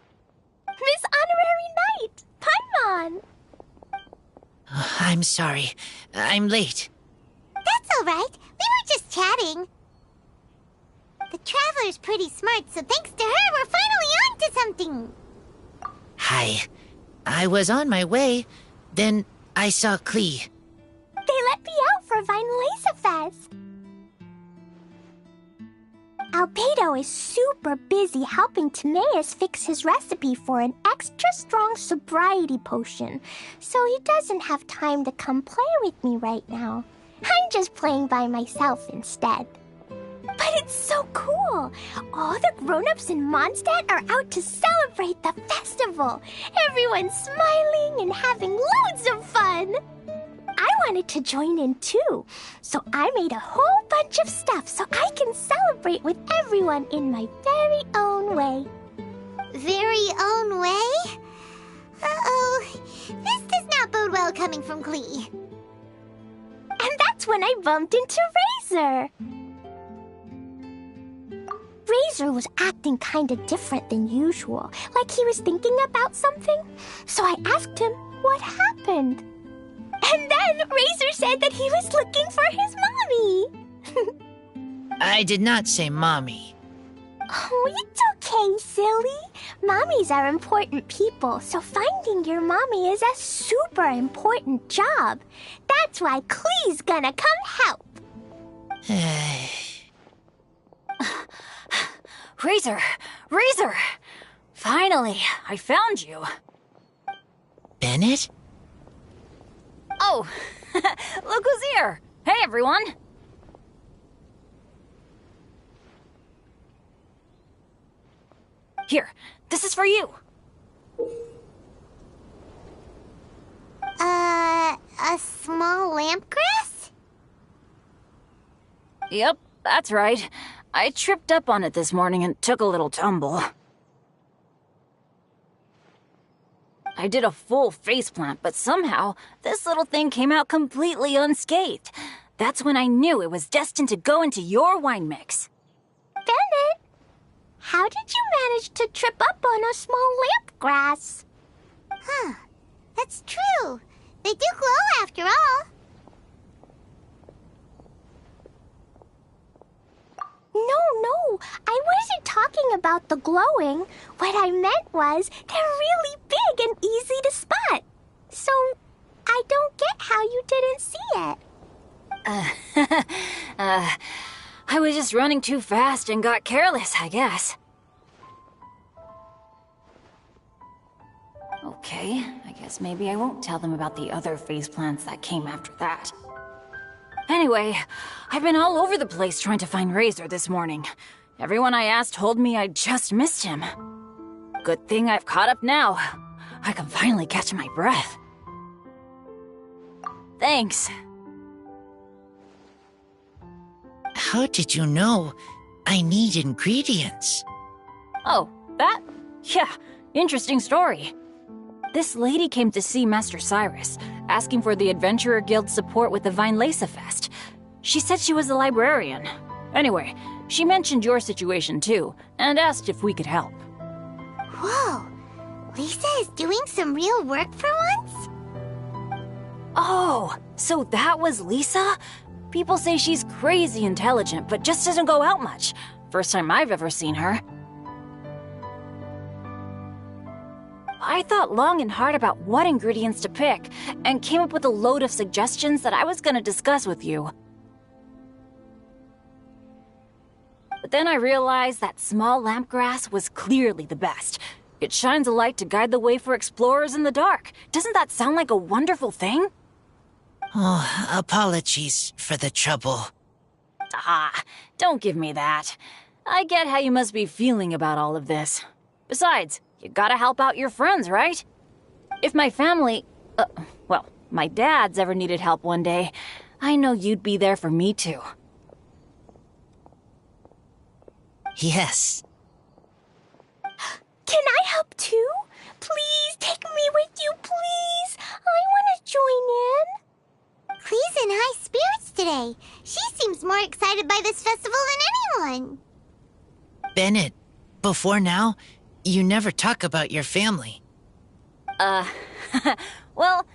Miss Honorary Knight! Paimon!
I'm sorry. I'm late.
That's all right. We were just chatting. The Traveler's pretty smart, so thanks to her, we're finally on to something.
Hi. I was on my way. Then I saw Klee.
They let me out for Fest. Albedo is super busy helping Timaeus fix his recipe for an extra strong sobriety potion, so he doesn't have time to come play with me right now. I'm just playing by myself instead. But it's so cool! All the grown-ups in Mondstadt are out to celebrate the festival. Everyone's smiling and having loads of fun. I wanted to join in too, so I made a whole bunch of stuff so I can celebrate with everyone in my very own way.
Very own way? Uh-oh, this does not bode well coming from Klee.
And that's when I bumped into Razor. Razor was acting kinda different than usual, like he was thinking about something. So I asked him what happened. And then Razor said that he was looking for his mommy.
I did not say mommy.
Oh, it's okay, silly. Mommies are important people, so finding your mommy is a super important job. That's why Klee's gonna come help.
Razor! Razor! Finally, I found you.
Bennett?
Oh, look who's here! Hey, everyone! Here, this is for you.
A small lampgrass?
Yep, that's right. I tripped up on it this morning and took a little tumble. I did a full faceplant, but somehow this little thing came out completely unscathed. That's when I knew it was destined to go into your wine mix.
Bennett, how did you manage to trip up on a small lampgrass?
Huh, that's true. They do glow after all.
No, I wasn't talking about the glowing. What I meant was they're really big and easy to spot. So, I don't get how you didn't see it.
I was just running too fast and got careless, I guess. Okay, I guess maybe I won't tell them about the other phase plants that came after that. Anyway, I've been all over the place trying to find Razor this morning. Everyone I asked told me I just missed him. Good thing I've caught up now. I can finally catch my breath. Thanks.
How did you know I need ingredients?
Oh, that? Yeah, interesting story. This lady came to see Master Cyrus, asking for the Adventurer Guild's support with the Vine Lesa Fest. She said she was a librarian. Anyway, she mentioned your situation too, and asked if we could help.
Whoa, Lisa is doing some real work for once?
Oh, so that was Lisa? People say she's crazy intelligent, but just doesn't go out much. First time I've ever seen her. I thought long and hard about what ingredients to pick, and came up with a load of suggestions that I was gonna discuss with you. But then I realized that small lampgrass was clearly the best. It shines a light to guide the way for explorers in the dark. Doesn't that sound like a wonderful thing?
Oh, apologies for the trouble.
Ah, don't give me that. I get how you must be feeling about all of this. Besides, you gotta help out your friends, right? If my family, well, my dad's ever needed help one day, I know you'd be there for me too.
Yes.
Can I help too? Please take me with you, please. I want to join in.
Clee's in high spirits today. She seems more excited by this festival than anyone.
Bennett, before now, you never talk about your family.
Well,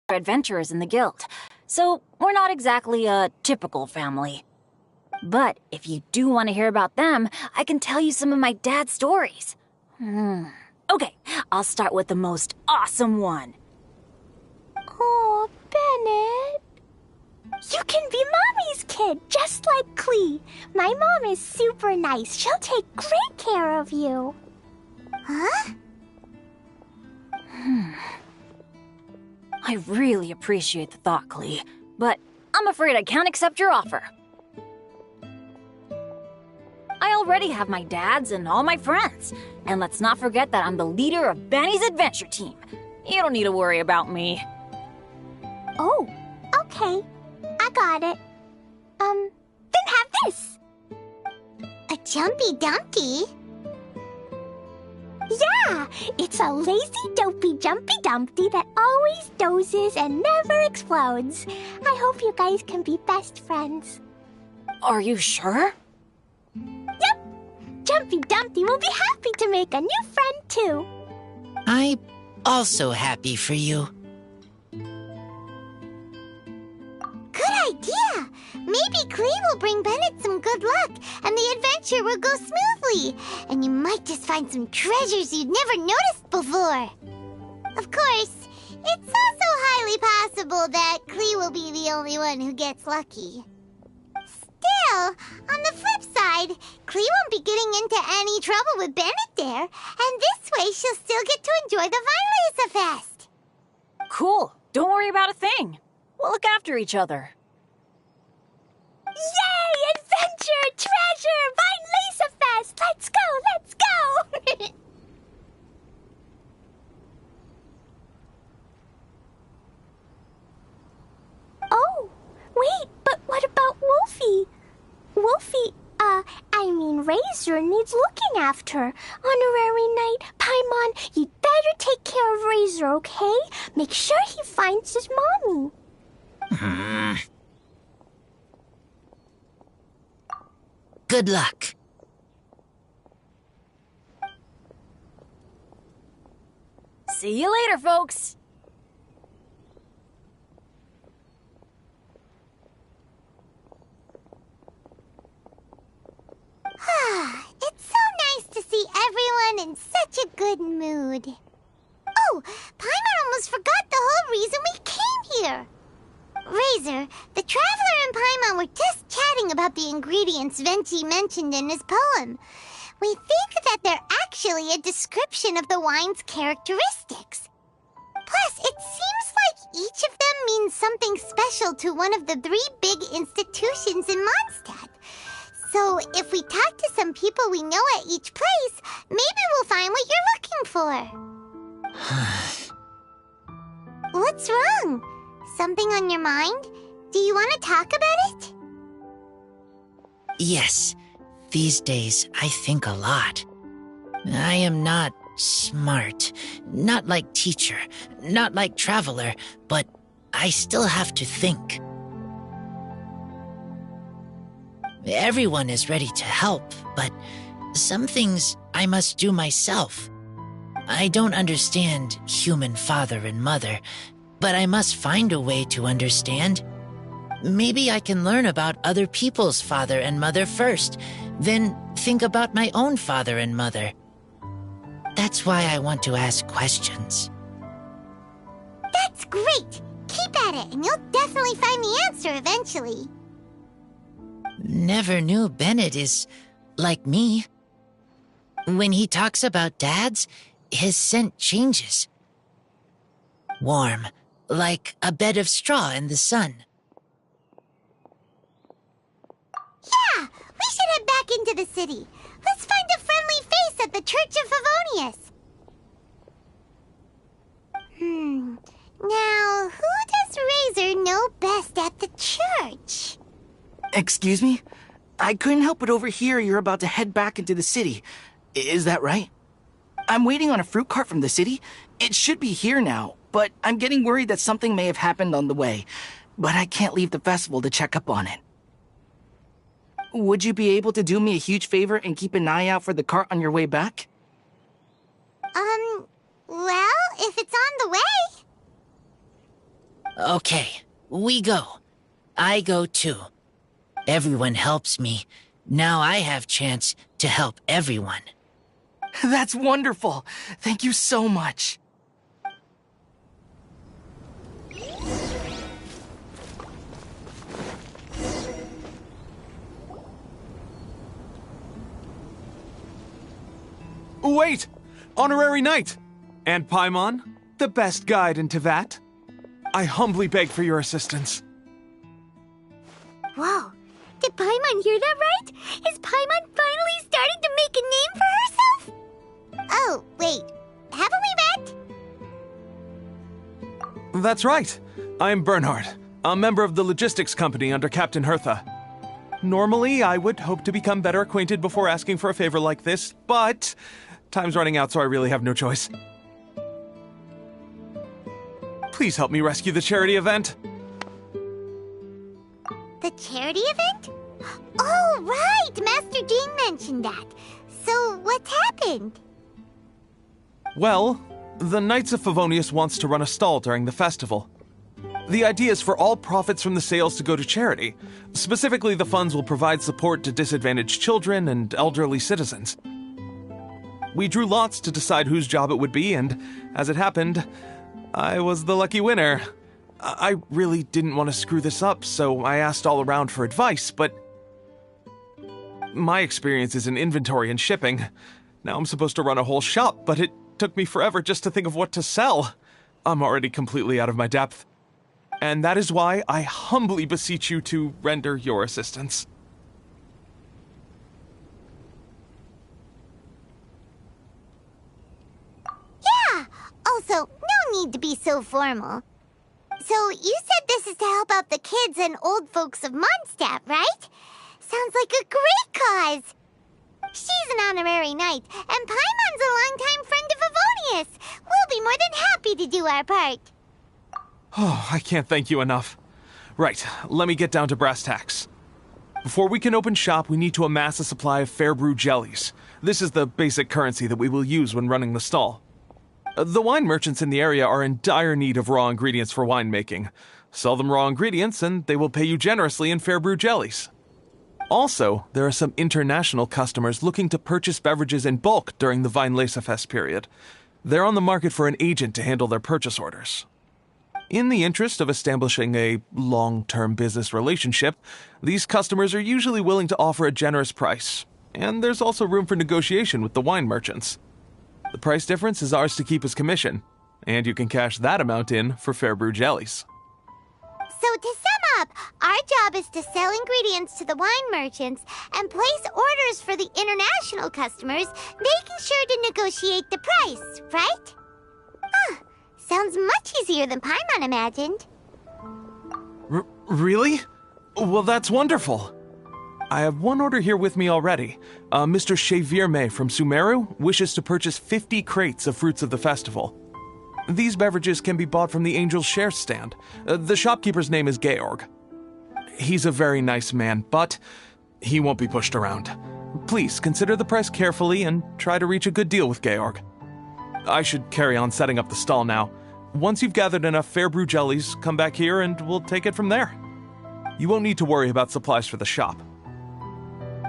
they're adventurers in the guild, so we're not exactly a typical family. But if you do want to hear about them, I can tell you some of my dad's stories. Okay, I'll start with the most awesome one.
Oh, Bennett. You can be Mommy's kid, just like Clee. My mom is super nice. She'll take great care of you.
Huh?
I really appreciate the thought, Clee, but I'm afraid I can't accept your offer. I already have my dad's and all my friends. And let's not forget that I'm the leader of Benny's adventure team. You don't need to worry about me.
Oh, okay. I got it. Then have this.
A Jumpy Dumpty?
Yeah, it's a lazy, dopey, jumpy dumpty that always dozes and never explodes. I hope you guys can be best friends.
Are you sure?
Yep. Jumpy Dumpty will be happy to make a new friend, too.
I'm also happy for you.
Good idea! Maybe Clee will bring Bennett some good luck, and the adventure will go smoothly. And you might just find some treasures you'd never noticed before. Of course, it's also highly possible that Clee will be the only one who gets lucky. Still, on the flip side, Clee won't be getting into any trouble with Bennett there, and this way she'll still get to enjoy the Vine Lesa Fest.
Cool. Don't worry about a thing. We'll look after each other.
Yay! Adventure! Treasure! Vine Lesa Fest! Let's go! Let's go! Oh, wait, but what about Wolfie? Wolfie, Razor needs looking after. Honorary Knight, Paimon, you'd better take care of Razor, okay? Make sure he finds his mommy.
Good luck.
See you later, folks.
It's so nice to see everyone in such a good mood. Oh, Paimon almost forgot the whole reason we came here. Razor, the Traveler and Paimon were just chatting about the ingredients Venti mentioned in his poem. We think that they're actually a description of the wine's characteristics. Plus, it seems like each of them means something special to one of the 3 big institutions in Mondstadt. So, if we talk to some people we know at each place, maybe we'll find what you're looking for. What's wrong? Something on your mind? Do you want to talk about it?
Yes. These days, I think a lot. I am not smart, not like teacher, not like traveler, but I still have to think. Everyone is ready to help, but some things I must do myself. I don't understand human father and mother, but I must find a way to understand. Maybe I can learn about other people's father and mother first, then think about my own father and mother. That's why I want to ask questions.
That's great! Keep at it, and you'll definitely find the answer eventually.
Never knew Bennett is like me. When he talks about dads, his scent changes. Warm, like a bed of straw in the sun.
Yeah! We should head back into the city. Let's find a friendly face at the Church of Favonius. Now, who does Razor know best at the church?
Excuse me? I couldn't help but overhear you're about to head back into the city. Is that right? I'm waiting on a fruit cart from the city. It should be here now, but I'm getting worried that something may have happened on the way. But I can't leave the festival to check up on it. Would you be able to do me a huge favor and keep an eye out for the cart on your way back?
Well, if it's on the way.
Okay, we go. I go too. Everyone helps me. Now I have chance to help everyone.
That's wonderful. Thank you so much.
Wait! Honorary Knight! And Paimon, the best guide in Teyvat. I humbly beg for your assistance.
Whoa, did Paimon hear that right? Is Paimon finally starting to make a name for herself? Oh, wait, haven't we met?
That's right. I'm Bernhard, a member of the logistics company under Captain Hertha. Normally, I would hope to become better acquainted before asking for a favor like this, but time's running out, so I really have no choice. Please help me rescue the charity event.
The charity event? Oh, right! Master Jean mentioned that. So, what's happened?
Well, the Knights of Favonius wants to run a stall during the festival. The idea is for all profits from the sales to go to charity. Specifically, the funds will provide support to disadvantaged children and elderly citizens. We drew lots to decide whose job it would be, and as it happened, I was the lucky winner. I really didn't want to screw this up, so I asked all around for advice, but my experience is in inventory and shipping. Now I'm supposed to run a whole shop, but it took me forever just to think of what to sell. I'm already completely out of my depth. And that is why I humbly beseech you to render your assistance.
Yeah! Also, no need to be so formal. So, you said this is to help out the kids and old folks of Mondstadt, right? Sounds like a great cause! She's an honorary knight, and Paimon's a longtime friend of Favonius. We'll be more than happy to do our part.
Oh, I can't thank you enough. Right, let me get down to brass tacks. Before we can open shop, we need to amass a supply of fair brew jellies. This is the basic currency that we will use when running the stall. The wine merchants in the area are in dire need of raw ingredients for winemaking. Sell them raw ingredients and they will pay you generously in fair brew jellies. Also, there are some international customers looking to purchase beverages in bulk during the Weinlesefest period. They're on the market for an agent to handle their purchase orders. In the interest of establishing a long-term business relationship, these customers are usually willing to offer a generous price. And there's also room for negotiation with the wine merchants. The price difference is ours to keep as commission, and you can cash that amount in for fair brew jellies.
So to sum up, our job is to sell ingredients to the wine merchants and place orders for the international customers, making sure to negotiate the price, right? Huh, sounds much easier than Paimon imagined.
Really? Well, that's wonderful. I have one order here with me already. Mr. Xavier from Sumeru wishes to purchase 50 crates of fruits of the festival. These beverages can be bought from the Angel's Share stand. The shopkeeper's name is Georg. He's a very nice man, but he won't be pushed around. Please consider the price carefully and try to reach a good deal with Georg. I should carry on setting up the stall now. Once you've gathered enough fair brew jellies, come back here and we'll take it from there. You won't need to worry about supplies for the shop.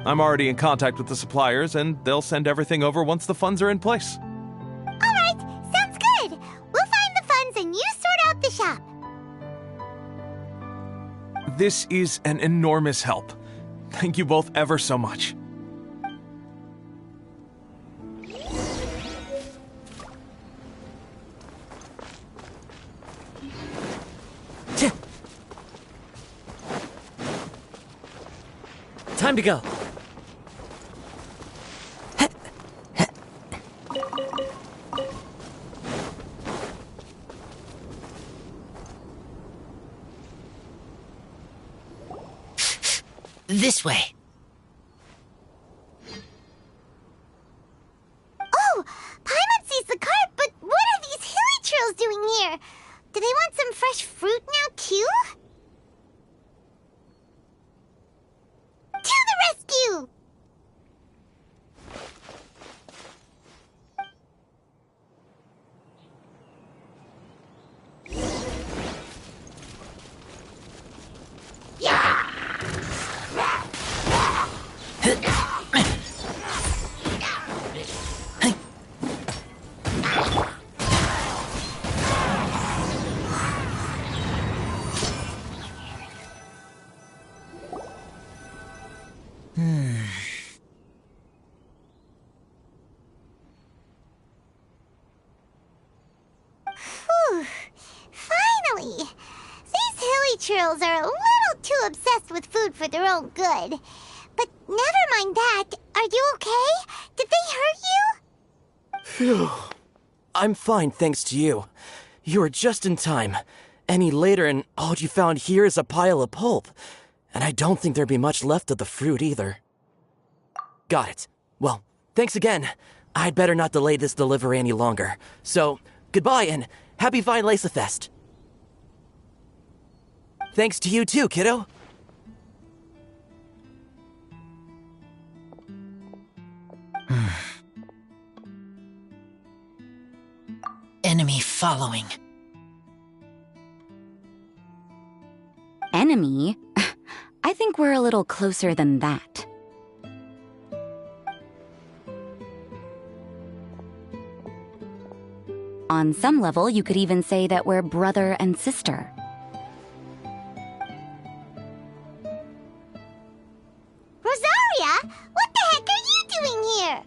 I'm already in contact with the suppliers, and they'll send everything over once the funds are in place.
All right, sounds good. We'll find the funds and you sort out the shop.
This is an enormous help. Thank you both ever so much.
Time to go.
This way.
Oh, Paimon sees the cart, but what are these hilly trills doing here? Do they want some fresh fruit now, too? To the rescue! Finally! These hilly trills are a little too obsessed with food for their own good. But never mind that. Are you okay? Did they hurt you?
Phew. I'm fine, thanks to you. You were just in time. Any later and all you found here is a pile of pulp. And I don't think there'd be much left of the fruit either. Got it. Well, thanks again. I'd better not delay this delivery any longer. So, goodbye and happy Vine Lace-a-Fest. Thanks to you too, kiddo.
Enemy following.
Enemy? I think we're a little closer than that. On some level, you could even say that we're brother and sister.
Rosaria, what the heck are you doing here?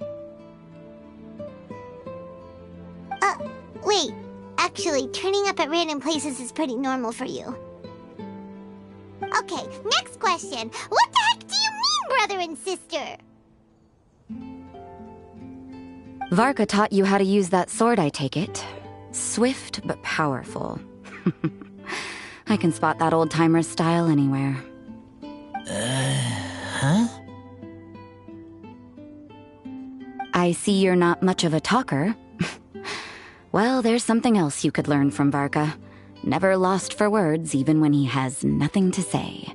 Wait. Actually, turning up at random places is pretty normal for you. Okay, next question. What the heck do you mean, brother and sister?
Varka taught you how to use that sword, I take it. Swift but powerful. I can spot that old-timer's style anywhere.
Huh?
I see you're not much of a talker. Well, there's something else you could learn from Varka. Never lost for words, even when he has nothing to say.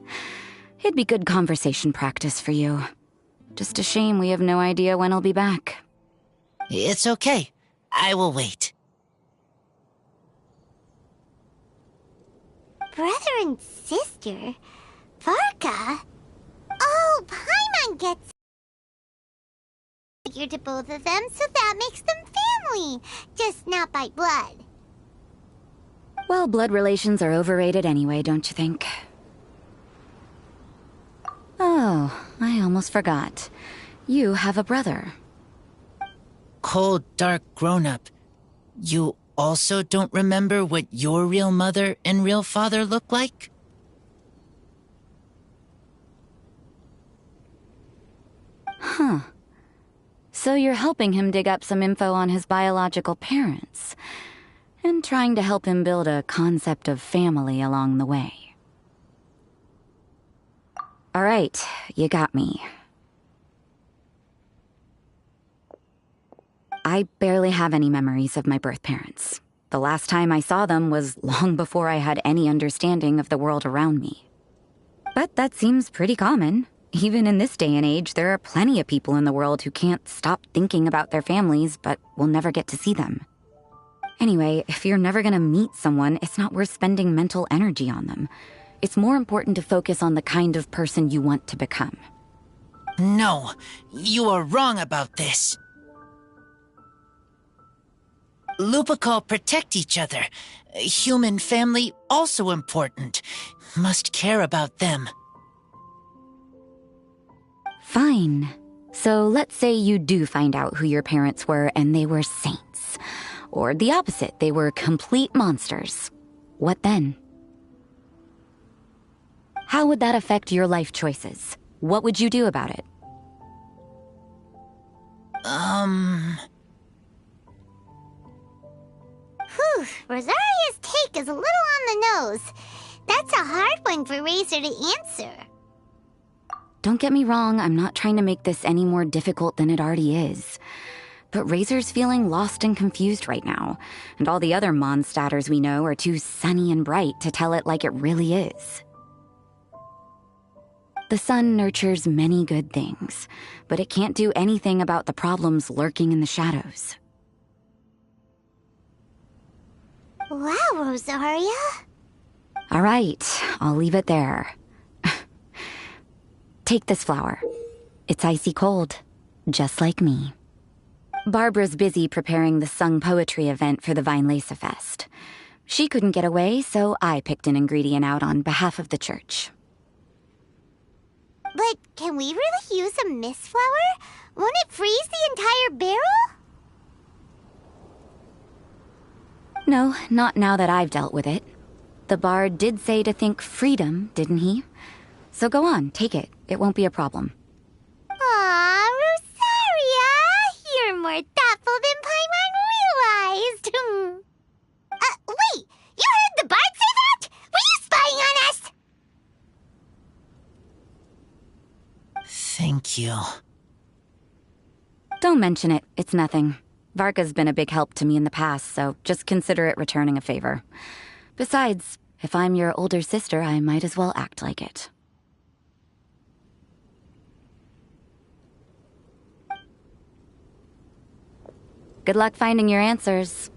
It'd be good conversation practice for you. Just a shame we have no idea when he'll be back.
It's okay. I will wait.
Brother and sister? Varka? Oh, Paimon gets figure to both of them, so that makes them family, just not by blood.
Well, blood relations are overrated anyway, don't you think? Oh, I almost forgot. You have a brother.
Cold, dark grown-up. You also don't remember what your real mother and real father look like?
Huh. So you're helping him dig up some info on his biological parents, and trying to help him build a concept of family along the way. All right, you got me. I barely have any memories of my birth parents. The last time I saw them was long before I had any understanding of the world around me. But that seems pretty common. Even in this day and age, there are plenty of people in the world who can't stop thinking about their families, but will never get to see them. Anyway, if you're never gonna meet someone, it's not worth spending mental energy on them. It's more important to focus on the kind of person you want to become.
No, you are wrong about this. Lupical protect each other. Human family also important. Must care about them.
Fine. So let's say you do find out who your parents were and they were saints. Or the opposite, they were complete monsters. What then? How would that affect your life choices? What would you do about it?
Whew, Rosaria's take is a little on the nose. That's a hard one for Razor to answer.
Don't get me wrong, I'm not trying to make this any more difficult than it already is. But Razor's feeling lost and confused right now, and all the other mondstatters we know are too sunny and bright to tell it like it really is. The sun nurtures many good things, but it can't do anything about the problems lurking in the shadows.
Wow, Rosaria.
All right, I'll leave it there. Take this flower. It's icy cold, just like me. Barbara's busy preparing the sung poetry event for the Vinelesa Fest. She couldn't get away, so I picked an ingredient out on behalf of the church.
But can we really use a mist flower? Won't it freeze the entire barrel?
No, not now that I've dealt with it. The bard did say to think freedom, didn't he? So go on, take it. It won't be a problem.
Aw, Rosaria! You're more thoughtful than Paimon realized. Wait! You heard the bard say that? Were you spying on us?
Thank you.
Don't mention it. It's nothing. Varka's been a big help to me in the past, so just consider it returning a favor. Besides, if I'm your older sister, I might as well act like it. Good luck finding your answers.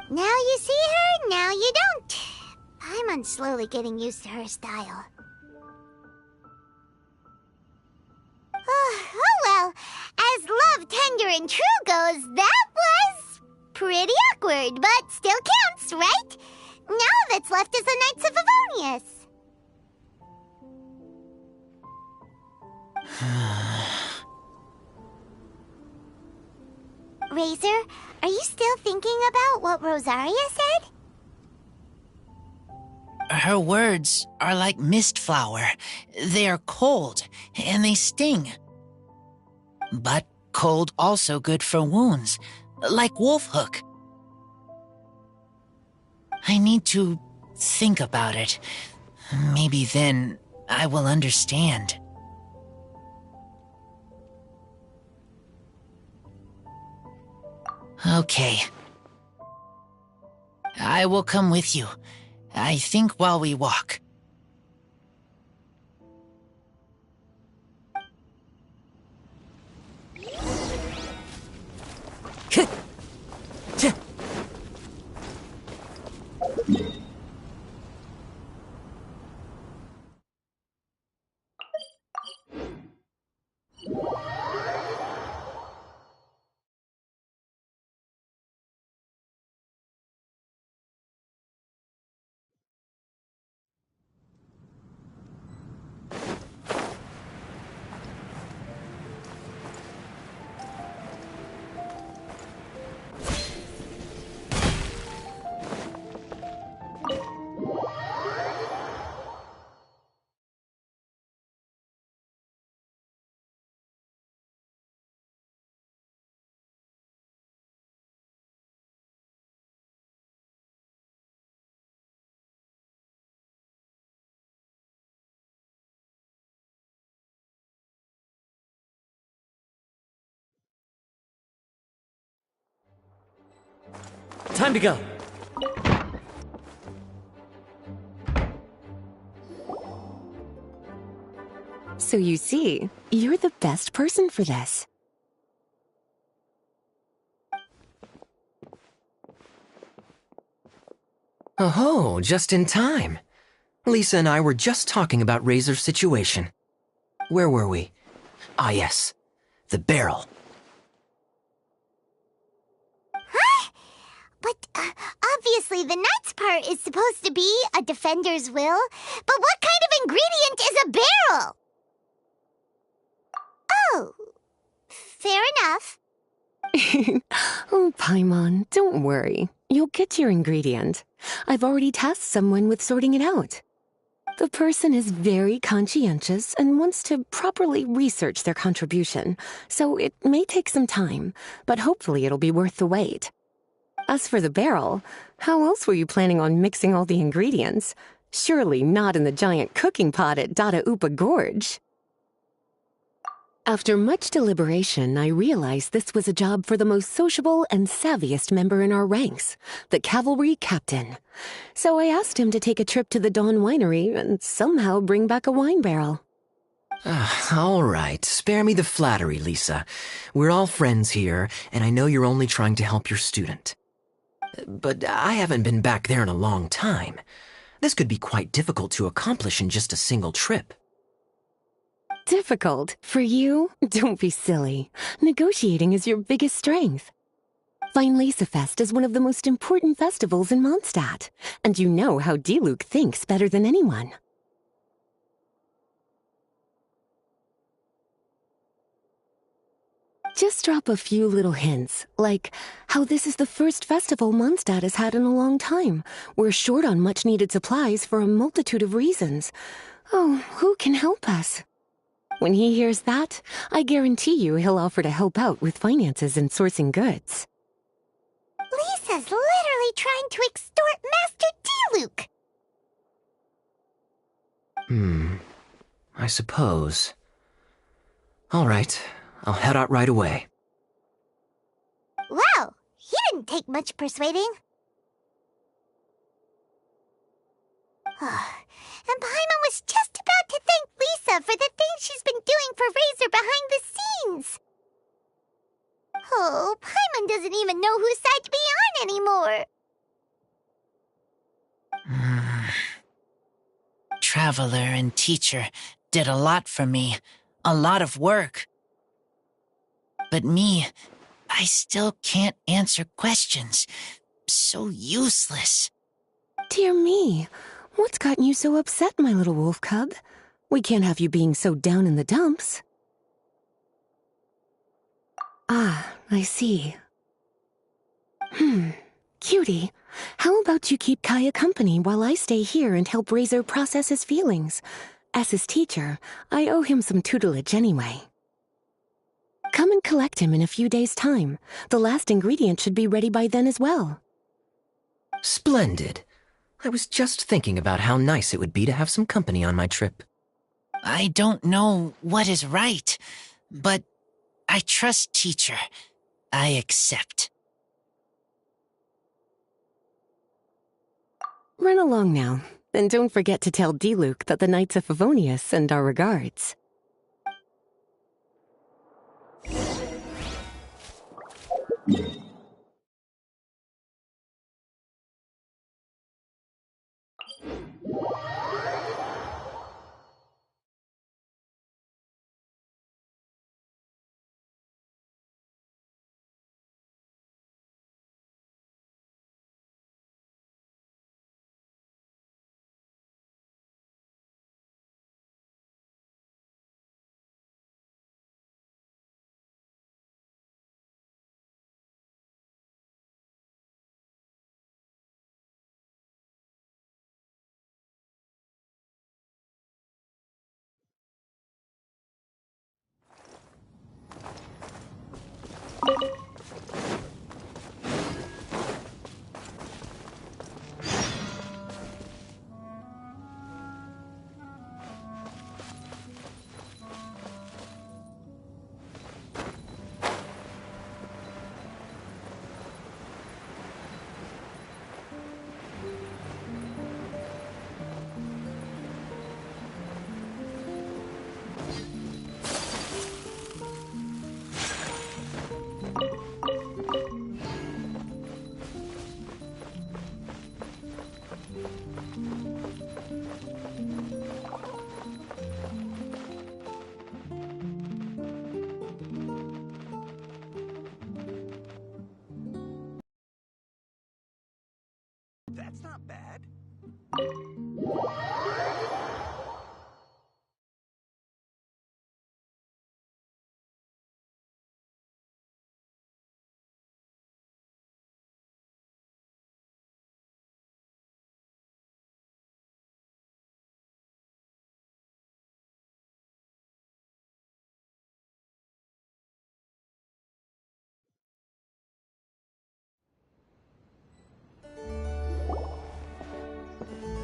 Now you see her, now you don't. Paimon's slowly getting used to her style. Oh well, as love, tender, and true goes, that was pretty awkward, but still counts, right? Now that's left is the Knights of Favonius. Razor, are you still thinking about what Rosaria said?
Her words are like mist flower. They are cold, and they sting. But cold also good for wounds, like wolf hook. I need to think about it. Maybe then I will understand. Okay. I will come with you. I think while we walk.
Time to go.
So you see, you're the best person for this.
Oh, just in time. Lisa and I were just talking about Razor's situation. Where were we? Ah, yes. The barrel.
Huh? But obviously the nuts part is supposed to be a defender's will. But what kind of ingredient is a barrel? Oh, fair enough.
Oh, Paimon, don't worry. You'll get your ingredient. I've already tasked someone with sorting it out. The person is very conscientious and wants to properly research their contribution, so it may take some time, but hopefully it'll be worth the wait. As for the barrel, how else were you planning on mixing all the ingredients? Surely not in the giant cooking pot at Dada Upa Gorge. After much deliberation, I realized this was a job for the most sociable and savviest member in our ranks, the cavalry captain. So I asked him to take a trip to the Dawn Winery and somehow bring back a wine barrel.
All right, spare me the flattery, Lisa. We're all friends here, and I know you're only trying to help your student. But I haven't been back there in a long time. This could be quite difficult to accomplish in just a single trip.
Difficult? For you? Don't be silly. Negotiating is your biggest strength. Fine Lisa Fest is one of the most important festivals in Mondstadt, and you know how Diluc thinks better than anyone. Just drop a few little hints, like how this is the first festival Mondstadt has had in a long time. We're short on much-needed supplies for a multitude of reasons. Oh, who can help us? When he hears that, I guarantee you he'll offer to help out with finances and sourcing goods.
Lisa's literally trying to extort Master Diluc.
I suppose. All right, I'll head out right away.
Wow, he didn't take much persuading. And Paimon was just about to thank Lisa for the things she's been doing for Razor behind the scenes. Oh, Paimon doesn't even know whose side to be on anymore.
Traveler and teacher did a lot for me, a lot of work. But me, I still can't answer questions. So useless.
Dear me, what's gotten you so upset, my little wolf cub? We can't have you being so down in the dumps. Ah, I see. Cutie, how about you keep Kaya company while I stay here and help Razor process his feelings? As his teacher, I owe him some tutelage anyway. Come and collect him in a few days' time. The last ingredient should be ready by then as well.
Splendid. I was just thinking about how nice it would be to have some company on my trip.
I don't know what is right, but I trust teacher. I accept.
Run along now, and don't forget to tell Diluc that the Knights of Favonius send our regards.
That's not bad.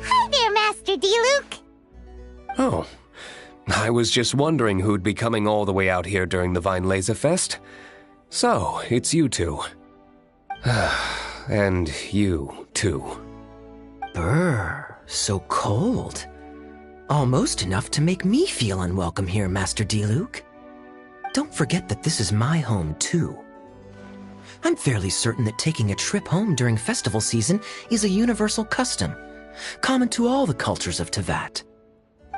Hi there, Master D-Luke.
Oh, I was just wondering who'd be coming all the way out here during the Vine Laser Fest. So, it's you two. And you, too.
Brr, so cold. Almost enough to make me feel unwelcome here, Master D-Luke. Don't forget that this is my home, too. I'm fairly certain that taking a trip home during festival season is a universal custom, common to all the cultures of Teyvat.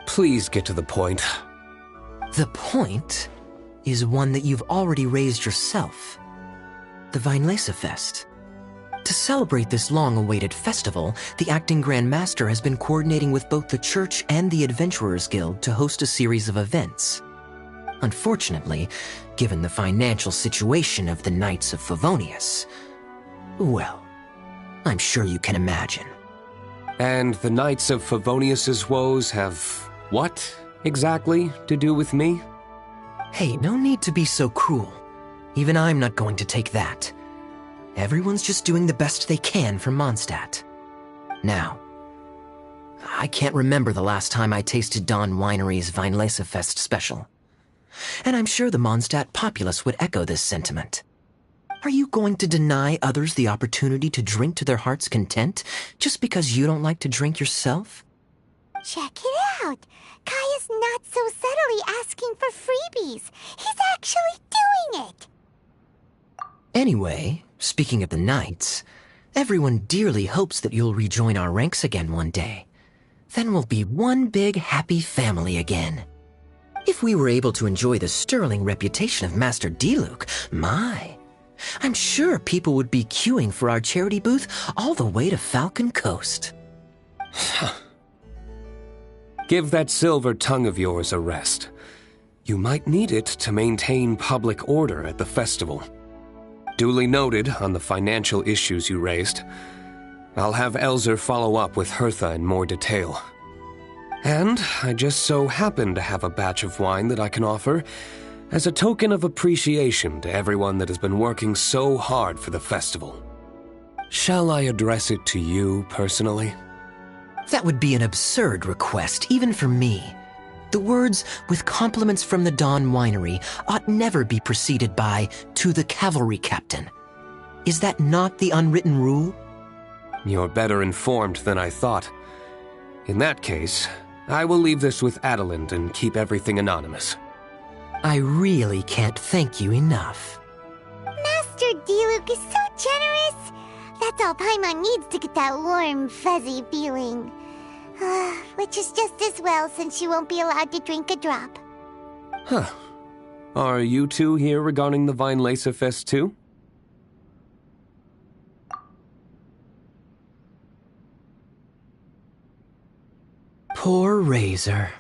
Please get to the point.
The point is one that you've already raised yourself. The Vinelesa Fest. To celebrate this long-awaited festival, the Acting Grand Master has been coordinating with both the Church and the Adventurers Guild to host a series of events. Unfortunately, given the financial situation of the Knights of Favonius, well, I'm sure you can imagine.
And the Knights of Favonius's woes have what, exactly, to do with me?
Hey, no need to be so cruel. Even I'm not going to take that. Everyone's just doing the best they can for Mondstadt. Now, I can't remember the last time I tasted Dawn Winery's Vinelesa Fest special. And I'm sure the Mondstadt populace would echo this sentiment. Are you going to deny others the opportunity to drink to their heart's content just because you don't like to drink yourself?
Check it out. Kaya's not so subtly asking for freebies. He's actually doing it.
Anyway, speaking of the Knights, everyone dearly hopes that you'll rejoin our ranks again one day. Then we'll be one big happy family again. If we were able to enjoy the sterling reputation of Master D-Luke, I'm sure people would be queuing for our charity booth all the way to Falcon Coast.
Give that silver tongue of yours a rest. You might need it to maintain public order at the festival. Duly noted on the financial issues you raised. I'll have Elzer follow up with Hertha in more detail. And I just so happen to have a batch of wine that I can offer as a token of appreciation to everyone that has been working so hard for the festival. Shall I address it to you personally?
That would be an absurd request, even for me. The words, with compliments from the Dawn Winery, ought never be preceded by, to the cavalry captain. Is that not the unwritten rule?
You're better informed than I thought. In that case, I will leave this with Adelind and keep everything anonymous.
I really can't thank you enough.
Master D-Luke is so generous. That's all Paimon needs to get that warm, fuzzy feeling. Which is just as well since she won't be allowed to drink a drop.
Huh. Are you two here regarding the Vinelesa Fest too?
Poor Razor.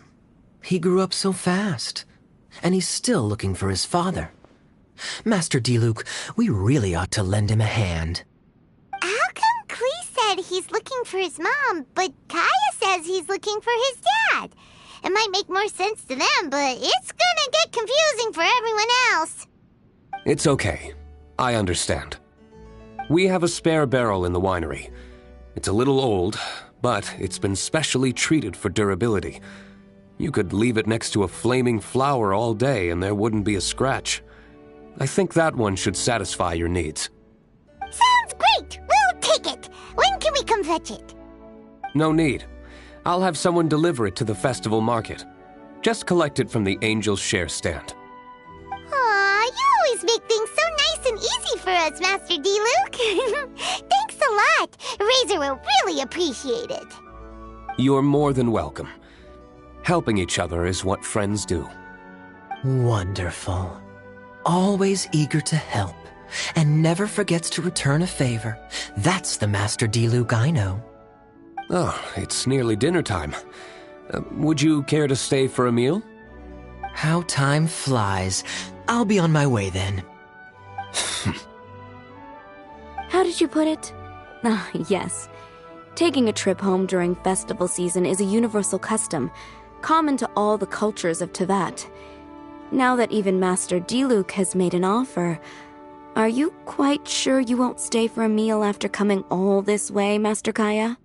He grew up so fast, and he's still looking for his father. Master D-Luke, we really ought to lend him a hand.
How come Klee said he's looking for his mom, but Kaya says he's looking for his dad? It might make more sense to them, but it's gonna get confusing for everyone else.
It's okay. I understand. We have a spare barrel in the winery. It's a little old, but it's been specially treated for durability. You could leave it next to a flaming flower all day and there wouldn't be a scratch. I think that one should satisfy your needs.
Sounds great! We'll take it! When can we come fetch it?
No need. I'll have someone deliver it to the festival market. Just collect it from the Angel's Share stand.
Aw, you always make things so nice and easy for us, Master D-Luke. Thanks a lot. Razor will really appreciate it.
You're more than welcome. Helping each other is what friends do.
Wonderful. Always eager to help, and never forgets to return a favor. That's the Master Diluc I know.
Oh, it's nearly dinner time. Would you care to stay for a meal?
How time flies. I'll be on my way then.
How did you put it? Ah, yes. Taking a trip home during festival season is a universal custom, common to all the cultures of Teyvat. Now that even Master Diluc has made an offer, are you quite sure you won't stay for a meal after coming all this way, Master Kaya?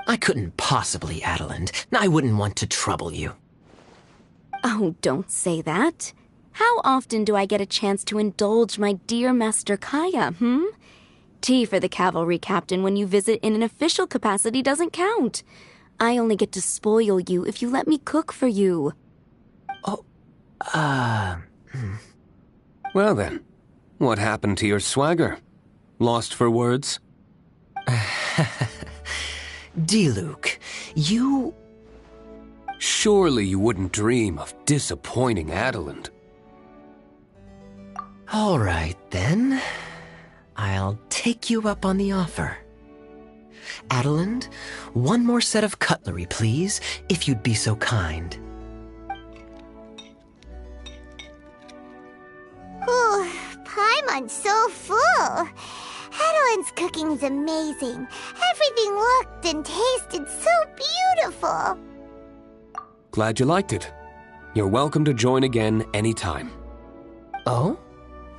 I couldn't possibly, Adeland. I wouldn't want to trouble you.
Oh, don't say that. How often do I get a chance to indulge my dear Master Kaya, Tea for the cavalry captain when you visit in an official capacity doesn't count. I only get to spoil you if you let me cook for you.
Well then, what happened to your swagger? Lost for words?
Diluc, you...
Surely you wouldn't dream of disappointing Adeland.
All right, then. I'll take you up on the offer. Adeland, one more set of cutlery, please, if you'd be so kind.
Ooh, Paimon's so full. Adeline's cooking's amazing. Everything looked and tasted so beautiful.
Glad you liked it. You're welcome to join again anytime.
Oh?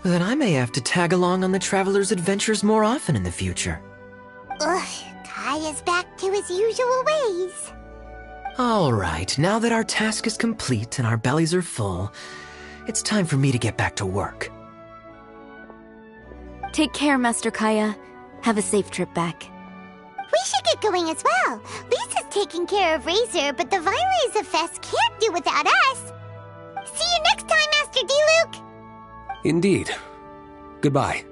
Then I may have to tag along on the Traveler's adventures more often in the future.
Ugh, Kaya's back to his usual ways.
All right, now that our task is complete and our bellies are full, it's time for me to get back to work.
Take care, Master Kaya. Have a safe trip back.
We should get going as well. Lisa's taking care of Razor, but the Vileza Fest can't do without us. See you next time, Master Diluc!
Indeed. Goodbye.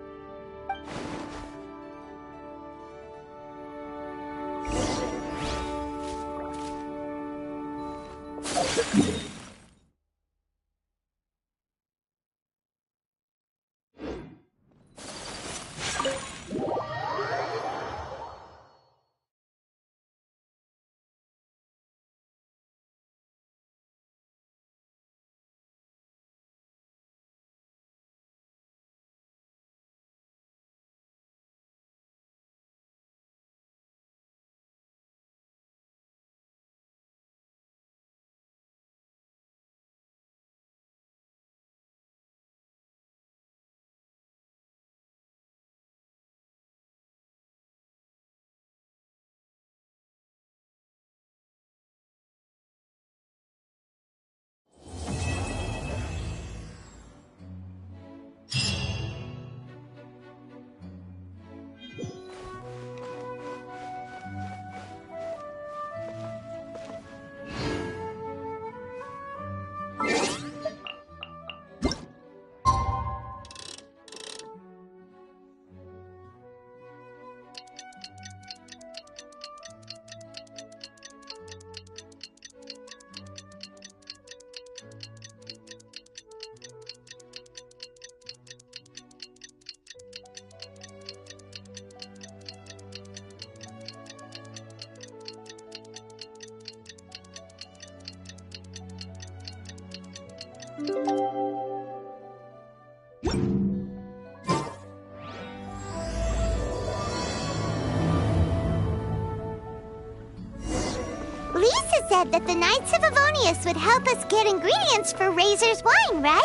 Lisa said that the Knights of Avonius would help us get ingredients for Razor's wine, right?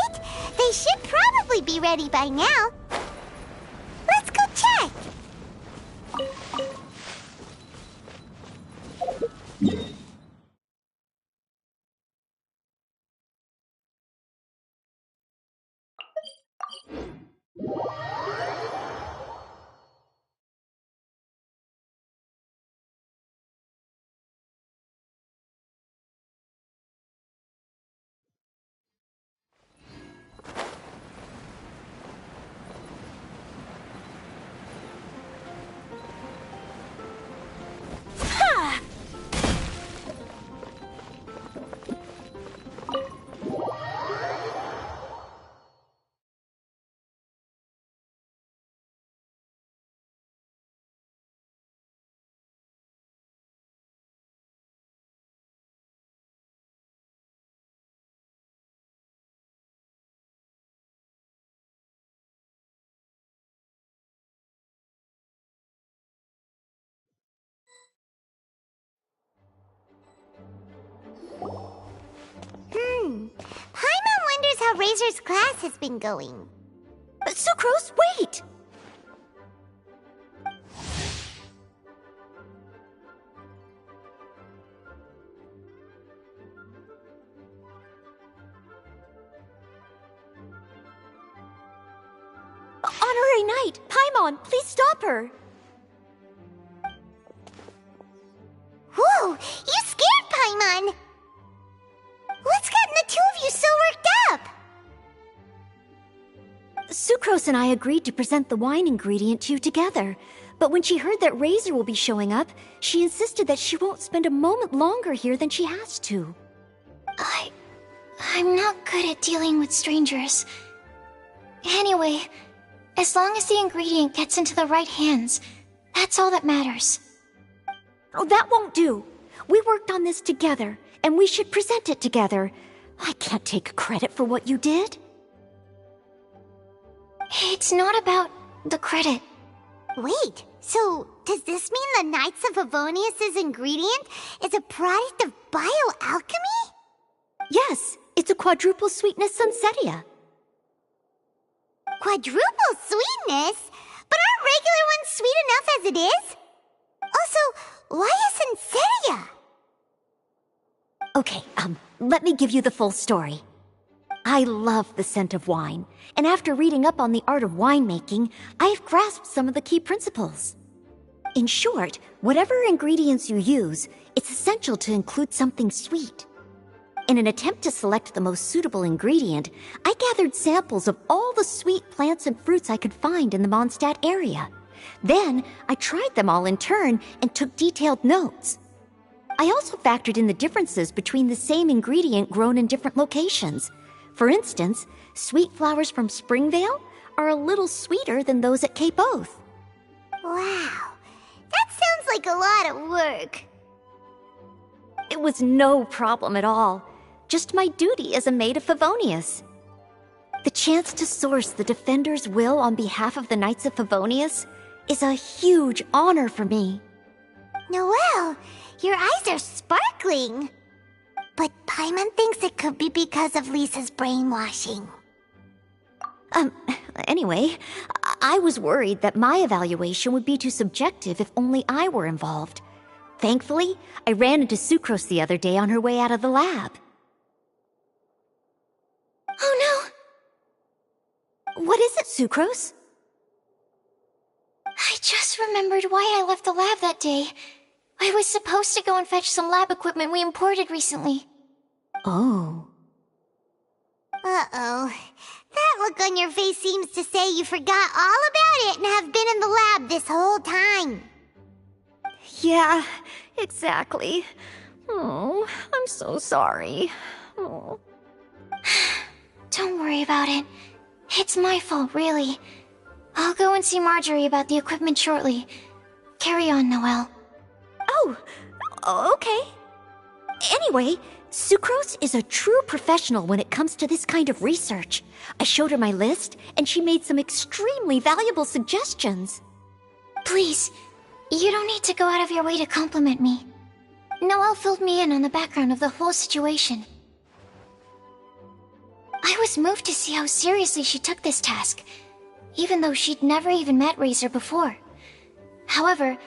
They should probably be ready by now. Let's go check! Razor's class has been going.
Sucrose, wait! Honorary Knight, Paimon, please stop her!
Whoa, you scared Paimon! What's gotten the two of you so worked up?
Sucrose and I agreed to present the wine ingredient to you together, but when she heard that Razor will be showing up, she insisted that she won't spend a moment longer here than she has to.
I'm not good at dealing with strangers. Anyway, as long as the ingredient gets into the right hands, that's all that matters.
Oh, that won't do. We worked on this together, and we should present it together. I can't take credit for what you did.
It's not about the credit.
Wait, so does this mean the Knights of Favonius' ingredient is a product of bioalchemy?
Yes, it's a quadruple sweetness sunsetia.
Quadruple sweetness? But aren't regular ones sweet enough as it is? Also, why a sunsetia?
Okay, let me give you the full story. I love the scent of wine, and after reading up on the art of winemaking, I've grasped some of the key principles. In short, whatever ingredients you use, it's essential to include something sweet. In an attempt to select the most suitable ingredient, I gathered samples of all the sweet plants and fruits I could find in the Mondstadt area. Then, I tried them all in turn and took detailed notes. I also factored in the differences between the same ingredient grown in different locations. For instance, sweet flowers from Springvale are a little sweeter than those at Cape Oath.
Wow, that sounds like a lot of work.
It was no problem at all. Just my duty as a maid of Favonius. The chance to source the Defender's will on behalf of the Knights of Favonius is a huge honor for me.
Noelle, your eyes are sparkling. But Paimon thinks it could be because of Lisa's brainwashing.
Anyway, I was worried that my evaluation would be too subjective if only I were involved. Thankfully, I ran into Sucrose the other day on her way out of the lab.
Oh
no! What is it, Sucrose?
I just remembered why I left the lab that day. I was supposed to go and fetch some lab equipment we imported recently.
Oh.
Uh-oh. That look on your face seems to say you forgot all about it and have been in the lab this whole time.
Yeah, exactly. Oh, I'm so sorry. Oh.
Don't worry about it. It's my fault, really. I'll go and see Marjorie about the equipment shortly. Carry on, Noelle.
Oh, okay. Anyway, Sucrose is a true professional when it comes to this kind of research. I showed her my list, and she made some extremely valuable suggestions.
Please, you don't need to go out of your way to compliment me. Noelle filled me in on the background of the whole situation. I was moved to see how seriously she took this task, even though she'd never even met Razor before. However,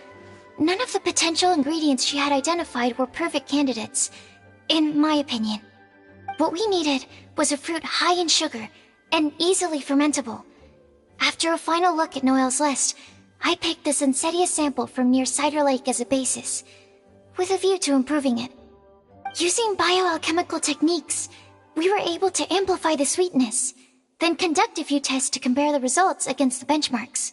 none of the potential ingredients she had identified were perfect candidates, in my opinion. What we needed was a fruit high in sugar and easily fermentable. After a final look at Noelle's list, I picked the Sunsetia sample from near Cider Lake as a basis, with a view to improving it. Using bioalchemical techniques, we were able to amplify the sweetness, then conduct a few tests to compare the results against the benchmarks.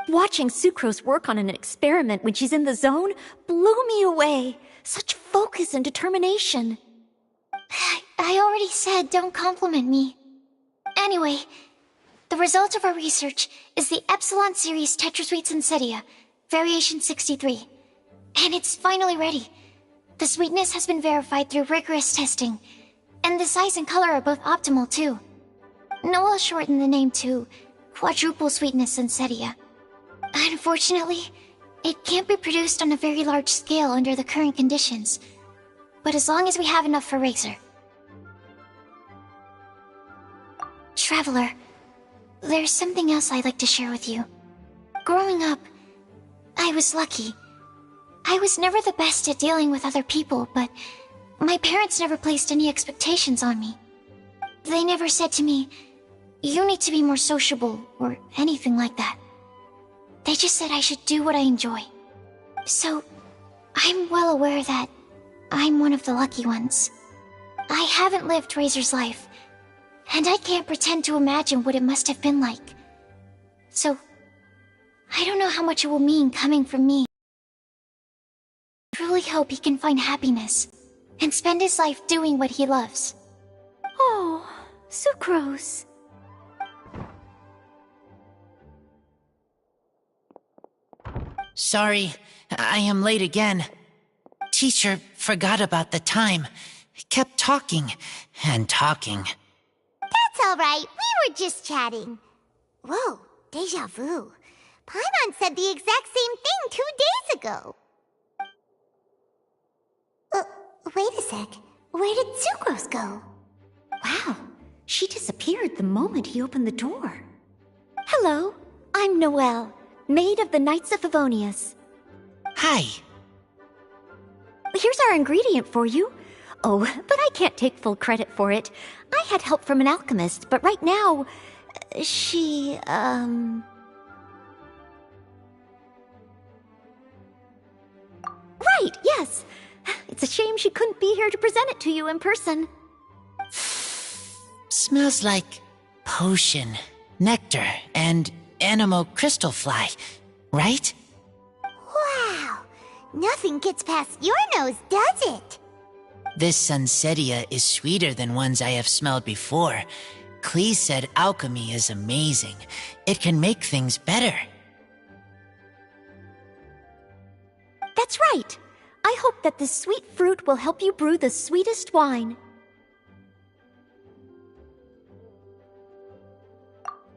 Watching Sucrose work on an experiment when she's in the zone blew me away. Such focus and determination.
I already said don't compliment me. Anyway, the result of our research is the Epsilon Series Tetrasweet Sunsetia, Variation 63. And it's finally ready. The sweetness has been verified through rigorous testing, and the size and color are both optimal too. Noelle shortened the name to Quadruple Sweetness Sunsetia. Unfortunately, it can't be produced on a very large scale under the current conditions, but as long as we have enough for Razor.
Traveler, there's something else I'd like to share with you. Growing up, I was lucky. I was never the best at dealing with other people, but my parents never placed any expectations on me. They never said to me, "You need to be more sociable," or anything like that. They just said I should do what I enjoy. So, I'm well aware that I'm one of the lucky ones. I haven't lived Razor's life, and I can't pretend to imagine what it must have been like. So, I don't know how much it will mean coming from me. I truly hope he can find happiness and spend his life doing what he loves.
Oh, Sucrose.
Sorry, I am late again. Teacher forgot about the time. Kept talking and talking.
That's alright, we were just chatting. Whoa, deja vu. Paimon said the exact same thing 2 days ago. Wait a sec. Where did Sucrose go?
Wow, she disappeared the moment he opened the door.
Hello, I'm Noelle, maid of the Knights of Favonius.
Hi.
Here's our ingredient for you. Oh, but I can't take full credit for it. I had help from an alchemist, but right now, she, Right, yes. It's a shame she couldn't be here to present it to you in person.
Smells like potion, nectar, and anemo crystal fly, right?
Wow, nothing gets past your nose, does it?
This Sunsetia is sweeter than ones I have smelled before. Clee said alchemy is amazing. It can make things better.
That's right. I hope that this sweet fruit will help you brew the sweetest wine.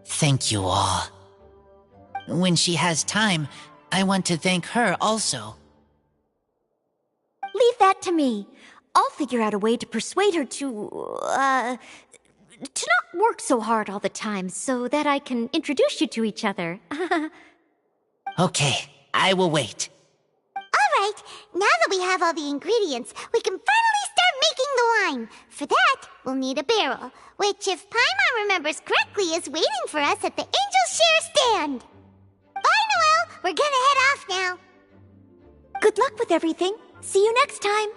Thank you all. When she has time, I want to thank her also.
Leave that to me. I'll figure out a way to persuade her to not work so hard all the time so that I can introduce you to each other.
Okay, I will wait.
Alright, now that we have all the ingredients, we can finally start making the wine. For that, we'll need a barrel, which, if Paimon remembers correctly, is waiting for us at the Angel Share stand. Bye, Noelle! We're gonna head off now.
Good luck with everything. See you next time.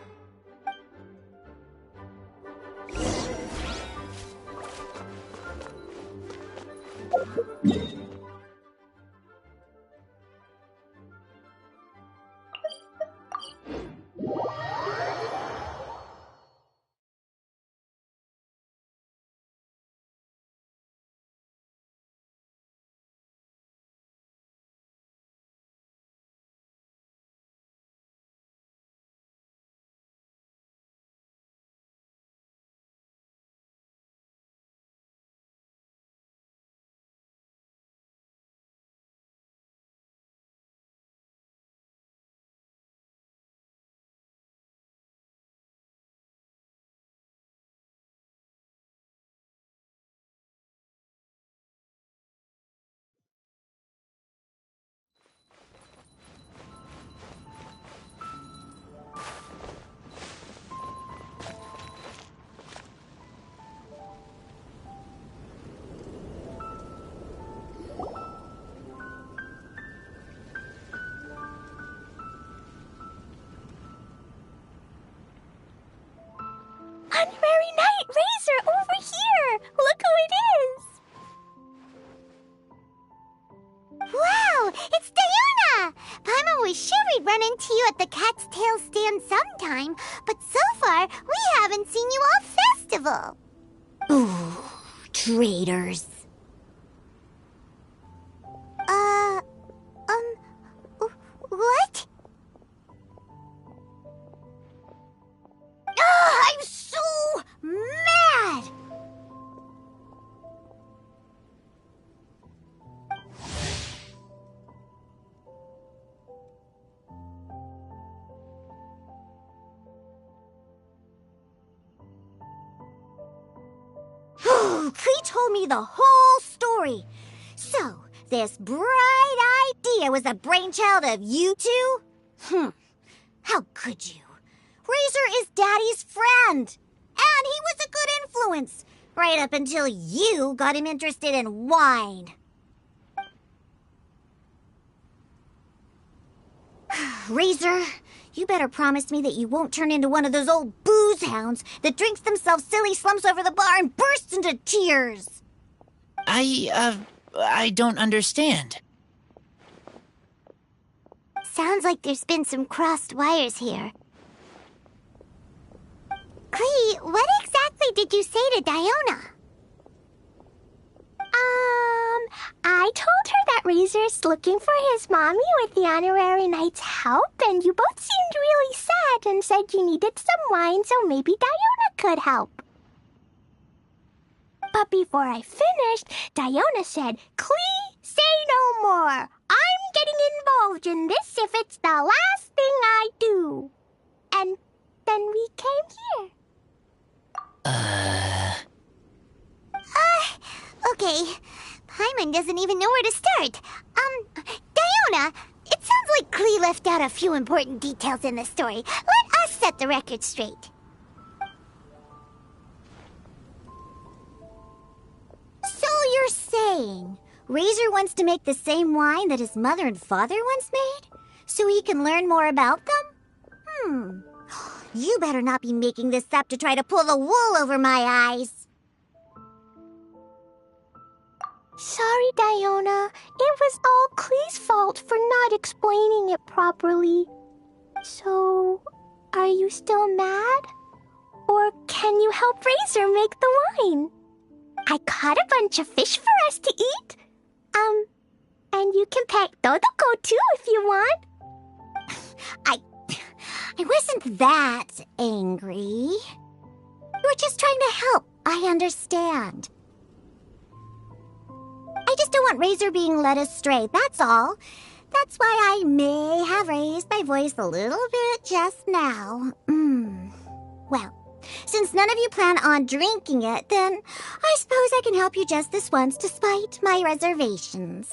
Honorary Knight Razor, over here! Look who it is!
Wow, it's Diona! Paimon was sure we'd run into you at the Cat's Tail stand sometime, but so far, we haven't seen you all festival.
Ooh, traitors.
What? I'm so mad! Klee told me the whole story. So, this bright idea was the brainchild of you two? How could you? Razor is Daddy's friend. And he was a good influence. Right up until you got him interested in wine. Razor, you better promise me that you won't turn into one of those old booze hounds that drinks themselves silly, slumps over the bar, and bursts into tears.
I don't understand.
Sounds like there's been some crossed wires here. Klee, what exactly did you say to Diona?
I told her that Razor's looking for his mommy with the honorary knight's help, and you both seemed really sad and said you needed some wine, so maybe Diona could help. But before I finished, Diona said, Klee, say no more. I'm getting involved in this if it's the last thing I do. And then we came here.
Okay. Paimon doesn't even know where to start. Diona, it sounds like Klee left out a few important details in the story. Let us set the record straight. So you're saying Razor wants to make the same wine that his mother and father once made? So he can learn more about them? You better not be making this up to try to pull the wool over my eyes.
Sorry, Diona. It was all Klee's fault for not explaining it properly. So, are you still mad? Or can you help Razor make the wine? I caught a bunch of fish for us to eat. And you can pet Dodoko too if you want.
I wasn't that angry. We're just trying to help. I understand. I just don't want Razor being led astray, that's all. That's why I may have raised my voice a little bit just now. Well, since none of you plan on drinking it, then I suppose I can help you just this once despite my reservations.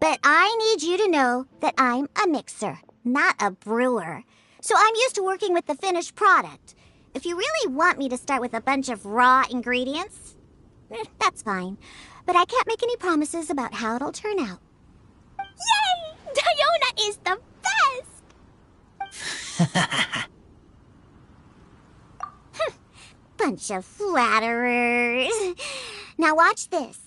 But I need you to know that I'm a mixer, not a brewer. So I'm used to working with the finished product. If you really want me to start with a bunch of raw ingredients, that's fine. But I can't make any promises about how it'll turn out.
Yay! Diona is the best!
Bunch of flatterers. Now watch this.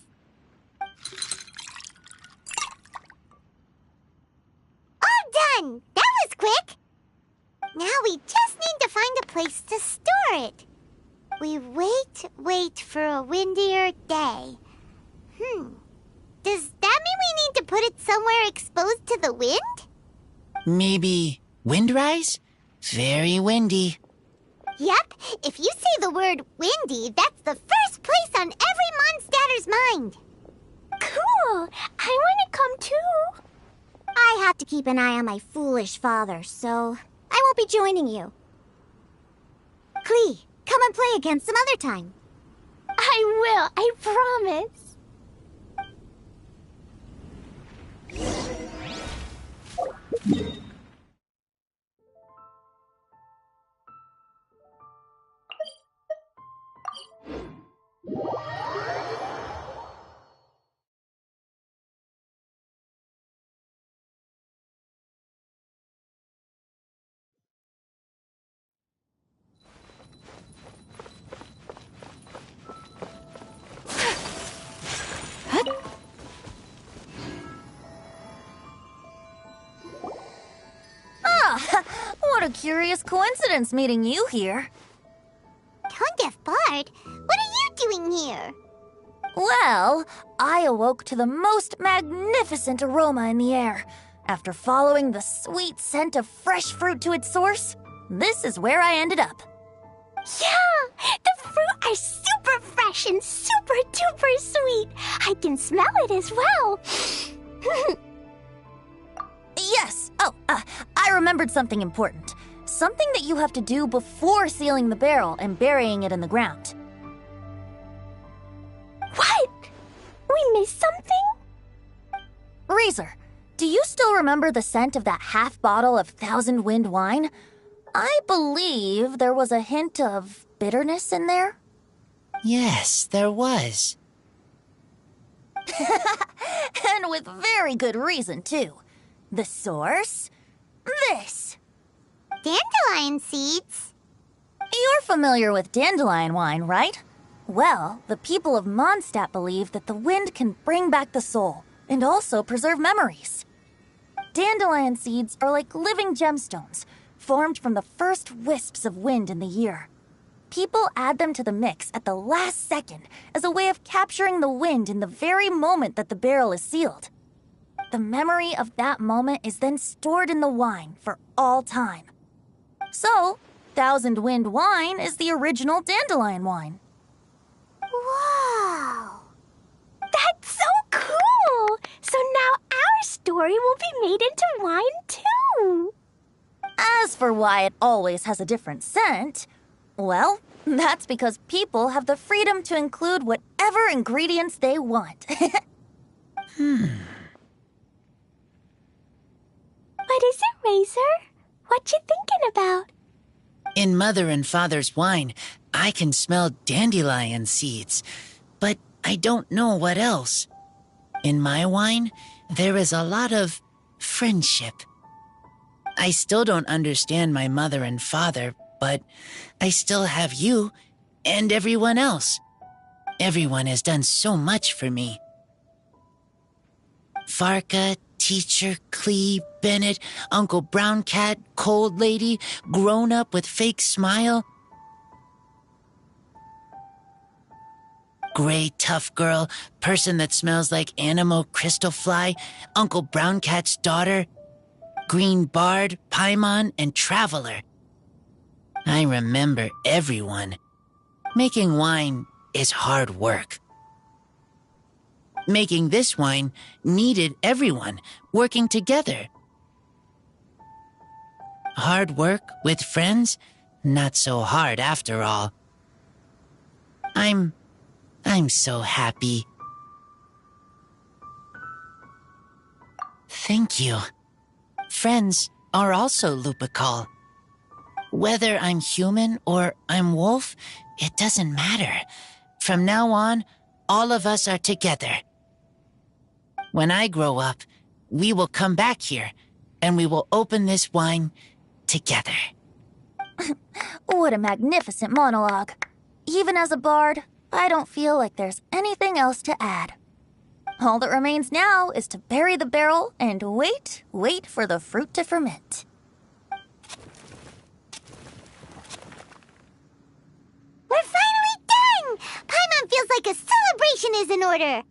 All done! That was quick! Now we just need to find a place to store it. We wait for a windier day. Does that mean we need to put it somewhere exposed to the wind?
Maybe windrise? Very windy.
Yep, if you say the word windy, that's the first place on every mondstatter's mind.
Cool! I want to come too.
I have to keep an eye on my foolish father, so I won't be joining you. Klee, come and play again some other time.
I will, I promise.
What a curious coincidence meeting you here.
Tone-deaf Bard, what are you doing here?
Well, I awoke to the most magnificent aroma in the air. After following the sweet scent of fresh fruit to its source, this is where I ended up.
Yeah! The fruit are super fresh and super duper sweet. I can smell it as well.
Yes. I remembered something important. something that you have to do before sealing the barrel and burying it in the ground.
What? We missed something?
Razor, do you still remember the scent of that half bottle of Thousand Wind wine? I believe there was a hint of bitterness in there.
Yes, there was.
And with very good reason, too. The source? This.
Dandelion seeds?
You're familiar with dandelion wine, right? Well, the people of Mondstadt believe that the wind can bring back the soul and also preserve memories. Dandelion seeds are like living gemstones, formed from the first wisps of wind in the year. People add them to the mix at the last second as a way of capturing the wind in the very moment that the barrel is sealed. The memory of that moment is then stored in the wine for all time. So, Thousand Wind wine is the original dandelion wine.
Whoa! That's so cool! So now our story will be made into wine too!
As for why it always has a different scent, well, that's because people have the freedom to include whatever ingredients they want.
What is it, Razor? What you thinking about?
In Mother and Father's wine, I can smell dandelion seeds, but I don't know what else. In my wine, there is a lot of friendship. I still don't understand my mother and father, but I still have you and everyone else. Everyone has done so much for me. Farka, Teacher, Clee, Bennett, Uncle Brown Cat, Cold Lady, Grown Up with Fake Smile, Gray Tough Girl, Person that Smells like Animo Crystal Fly, Uncle Brown Cat's Daughter, Green Bard, Paimon, and Traveler. I remember everyone. Making wine is hard work. Making this wine needed everyone working together. Hard work with friends? Not so hard after all. I'm so happy. Thank you. Friends are also Lupical. Whether I'm human or I'm wolf, it doesn't matter. From now on, all of us are together. When I grow up, we will come back here, and we will open this wine together.
What a magnificent monologue. Even as a bard, I don't feel like there's anything else to add. All that remains now is to bury the barrel and wait for the fruit to ferment.
We're finally done! Paimon feels like a celebration is in order.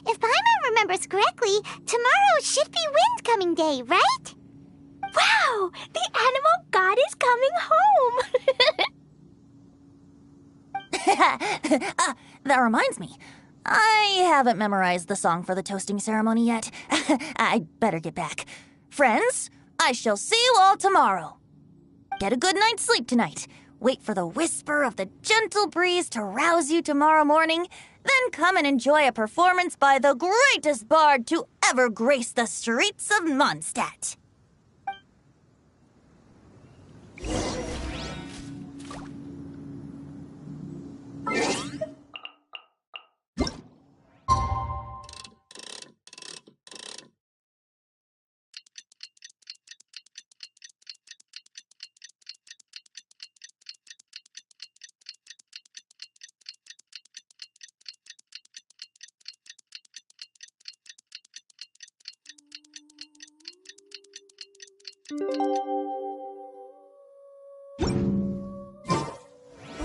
If Paimon remembers correctly, tomorrow should be Windcoming Day, right?
Wow! The animal god is coming home!
That reminds me. I haven't memorized the song for the toasting ceremony yet. I'd better get back. Friends, I shall see you all tomorrow. Get a good night's sleep tonight. Wait for the whisper of the gentle breeze to rouse you tomorrow morning. Then come and enjoy a performance by the greatest bard to ever grace the streets of Mondstadt.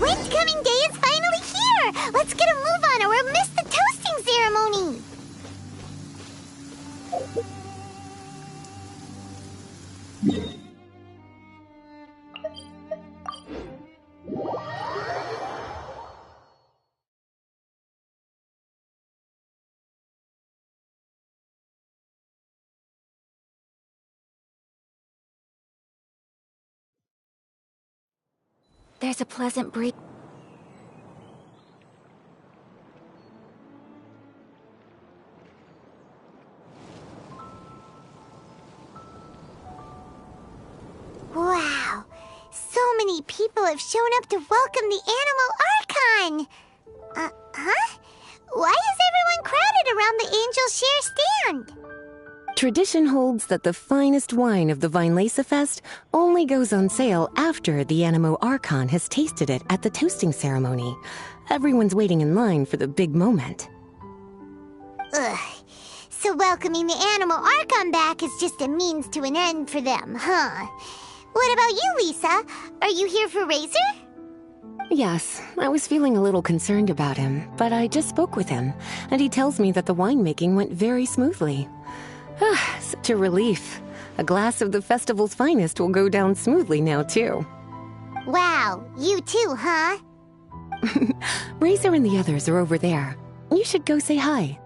Windcoming Day is finally here! Let's get a move on or we'll miss the toasting ceremony!
There's a pleasant breeze.
Wow, so many people have shown up to welcome the Animal Archon! Huh? Why is everyone crowded around the Angel Share stand?
Tradition holds that the finest wine of the Vinelesa Fest only goes on sale after the Animo Archon has tasted it at the toasting ceremony. Everyone's waiting in line for the big moment.
Ugh. So welcoming the Animal Archon back is just a means to an end for them, huh? What about you, Lisa? Are you here for Razor?
Yes, I was feeling a little concerned about him, but I just spoke with him, and he tells me that the winemaking went very smoothly. Such a relief. A glass of the festival's finest will go down smoothly now, too.
Wow, you too, huh?
Razor and the others are over there. You should go say hi.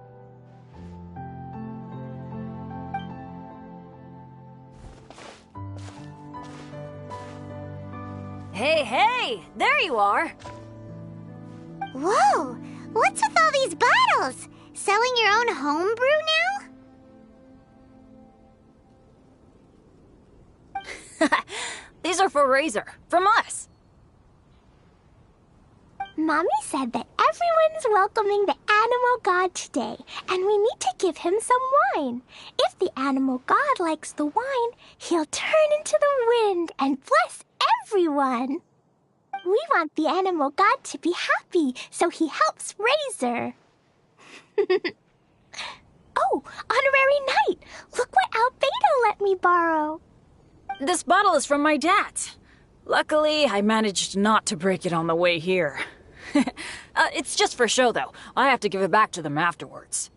Hey, there you are.
Whoa, what's with all these bottles? Selling your own homebrew now?
These are for Razor, from us.
Mommy said that everyone's welcoming the Animal God today, and we need to give him some wine. If the Animal God likes the wine, he'll turn into the wind and bless everyone. We want the Animal God to be happy, so he helps Razor. Oh, Honorary Knight! Look what Albedo let me borrow.
This bottle is from my dad's. Luckily, I managed not to break it on the way here. It's just for show, though. I have to give it back to them afterwards.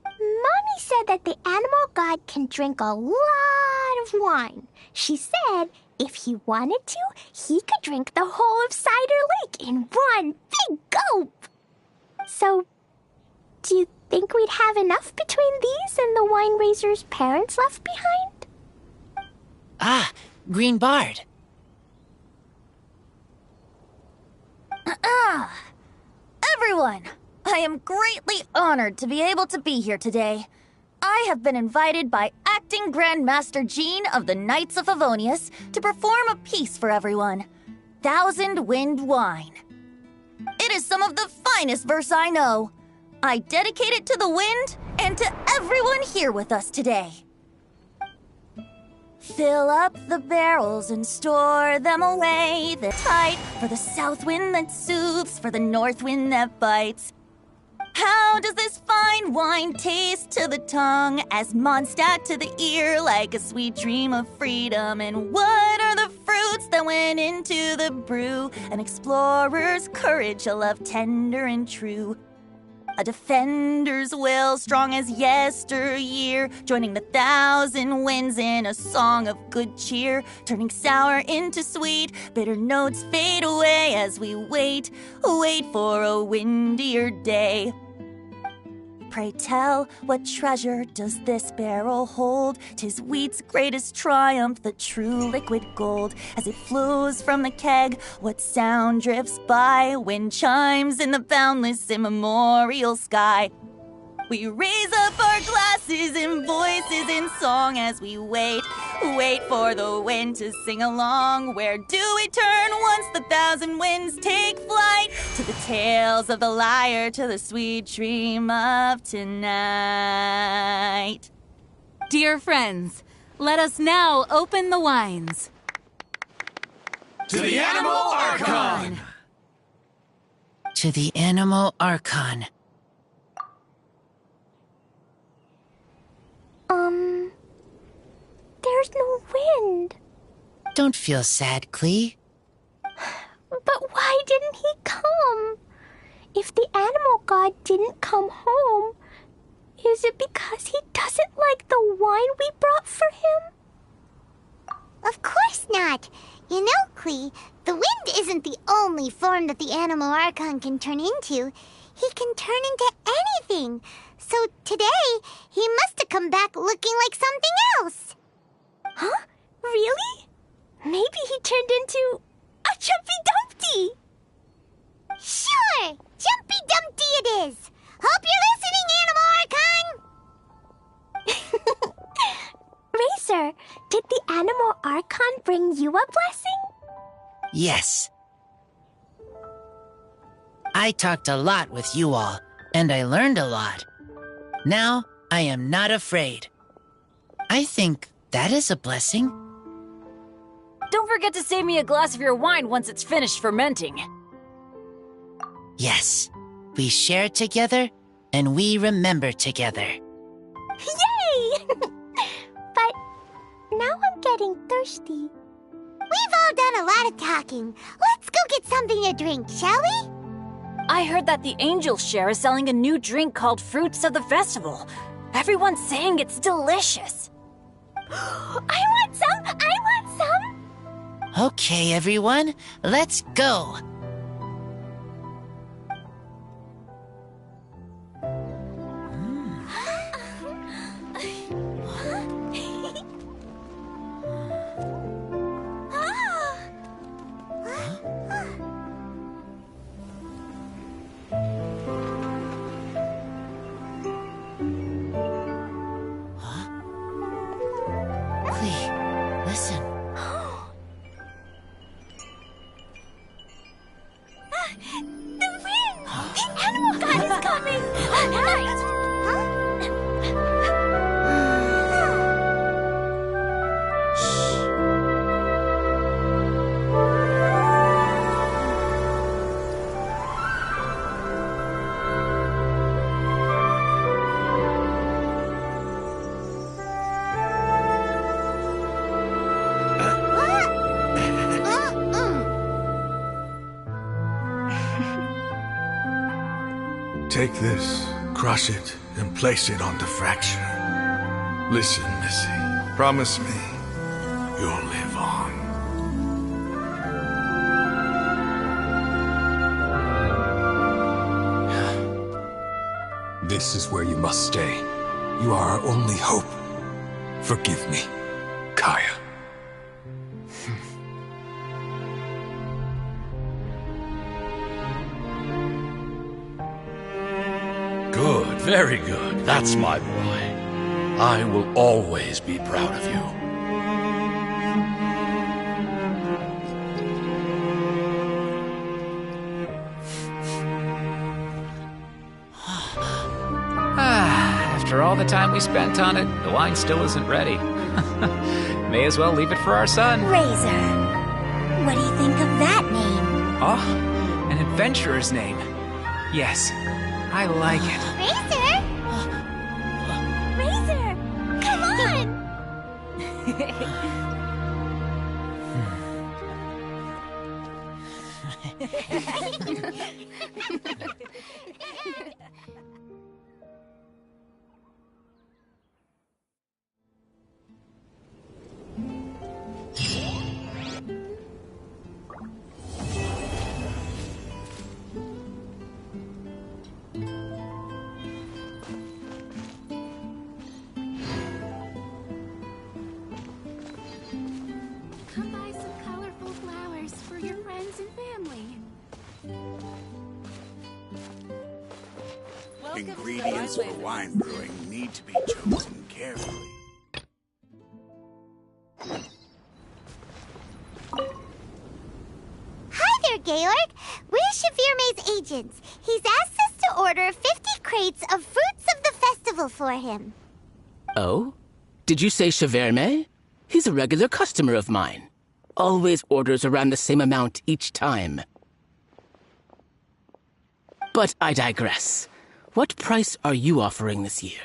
Mommy said that the Animal God can drink a lot of wine. She said if he wanted to, he could drink the whole of Cider Lake in one big gulp. So, do you think we'd have enough between these and the wine raiser's parents left behind?
Ah, Green Bard.
Everyone, I am greatly honored to be able to be here today. I have been invited by Acting Grandmaster Jean of the Knights of Favonius to perform a piece for everyone, Thousand Wind Wine. It is some of the finest verse I know. I dedicate it to the wind and to everyone here with us today. Fill up the barrels and store them away, the tight for the south wind that soothes, for the north wind that bites. How does this fine wine taste to the tongue, as mondstadt to the ear, like a sweet dream of freedom? And what are the fruits that went into the brew? An explorer's courage, a love tender and true. A defender's will, strong as yesteryear, joining the thousand winds in a song of good cheer, turning sour into sweet, bitter notes fade away as we wait for a windier day. Pray tell, what treasure does this barrel hold? 'Tis wheat's greatest triumph, the true liquid gold. As it flows from the keg, what sound drifts by? Wind chimes in the boundless immemorial sky. We raise up our glasses and voices in song as we wait for the wind to sing along. Where do we turn once the thousand winds take flight? To the tales of the lyre, to the sweet dream of tonight.
Dear friends, let us now open the wines.
To the Animal Archon!
To the Animal Archon.
There's no wind.
Don't feel sad, Klee.
But why didn't he come? If the Animal God didn't come home, is it because he doesn't like the wine we brought for him?
Of course not. You know, Klee, the wind isn't the only form that the Animal Archon can turn into. He can turn into anything. So today, he must have come back looking like something else.
Huh? Really? Maybe he turned into a Chumpy Razor, did the Animal Archon bring you a blessing?
Yes. I talked a lot with you all, and I learned a lot. Now, I am not afraid. I think that is a blessing.
Don't forget to save me a glass of your wine once it's finished fermenting.
Yes, we share together, and we remember together.
Yay! But now I'm getting thirsty.
We've all done a lot of talking. Let's go get something to drink, shall we?
I heard that the Angel Share is selling a new drink called Fruits of the Festival. Everyone's saying it's delicious.
I want some! I want some!
Okay, everyone, let's go. Listen.
The wind! The Animal God is coming!
Take this, crush it, and place it on the fracture. Listen, Missy. Promise me you'll live on.
This is where you must stay. You are our only hope. Forgive me, Kaya.
Good, very good. That's my boy. I will always be proud of you.
After all the time we spent on it, the wine still isn't ready. May as well leave it for our son.
Razor. What do you think of that name?
Oh, an adventurer's name. Yes, I like it.
Razor! Razor! Come on!
Come buy some colorful flowers for your friends and family.
Ingredients for wine brewing need to be chosen carefully.
Hi there, Georg. We're Shavirme's agents. He's asked us to order 50 crates of Fruits of the Festival for him.
Oh? Did you say Shavirme? He's a regular customer of mine. Always orders around the same amount each time. But I digress. What price are you offering this year?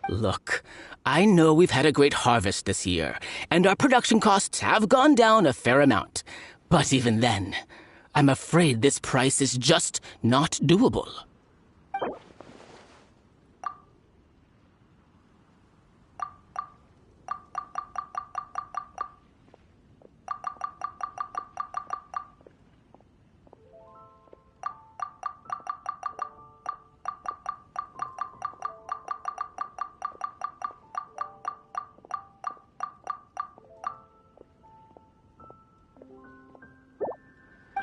Look, I know we've had a great harvest this year, and our production costs have gone down a fair amount. But even then, I'm afraid this price is just not doable.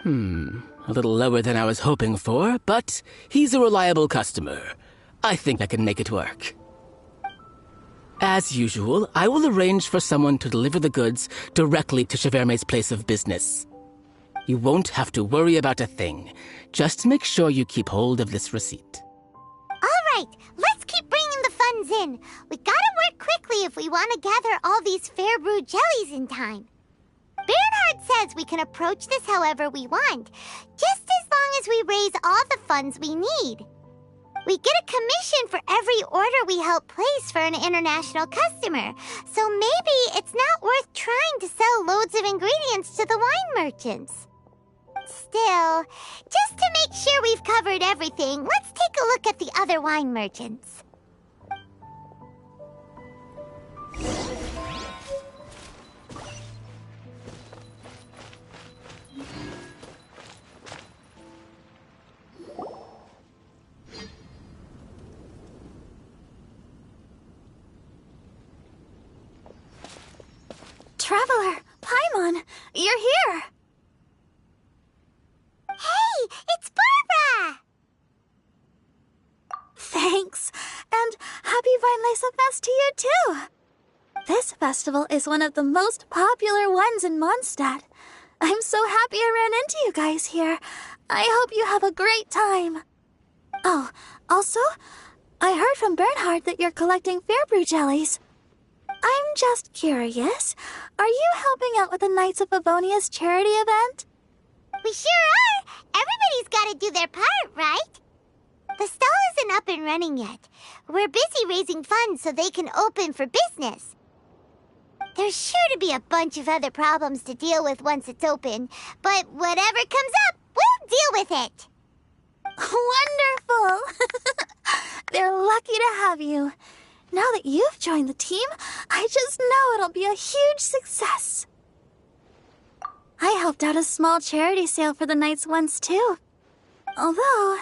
A little lower than I was hoping for, but he's a reliable customer. I think I can make it work. As usual, I will arrange for someone to deliver the goods directly to Cheverme's place of business. You won't have to worry about a thing. Just make sure you keep hold of this receipt.
All right, let's keep bringing the funds in. We gotta work quickly if we want to gather all these fair brew jellies in time. Bernhard says we can approach this however we want, just as long as we raise all the funds we need. We get a commission for every order we help place for an international customer, so maybe it's not worth trying to sell loads of ingredients to the wine merchants. Still, just to make sure we've covered everything, let's take a look at the other wine merchants.
Traveler, Paimon, you're here!
Hey, it's Barbara!
Thanks, and happy Weinlese Fest to you too! This festival is one of the most popular ones in Mondstadt. I'm so happy I ran into you guys here. I hope you have a great time. Oh, also, I heard from Bernhard that you're collecting Fairbrew jellies. I'm just curious, are you helping out with the Knights of Favonia's charity event?
We sure are! Everybody's gotta do their part, right? The stall isn't up and running yet. We're busy raising funds so they can open for business. There's sure to be a bunch of other problems to deal with once it's open, but whatever comes up, we'll deal with it.
Wonderful! They're lucky to have you. Now that you've joined the team, I just know it'll be a huge success. I helped out a small charity sale for the Knights once, too. Although,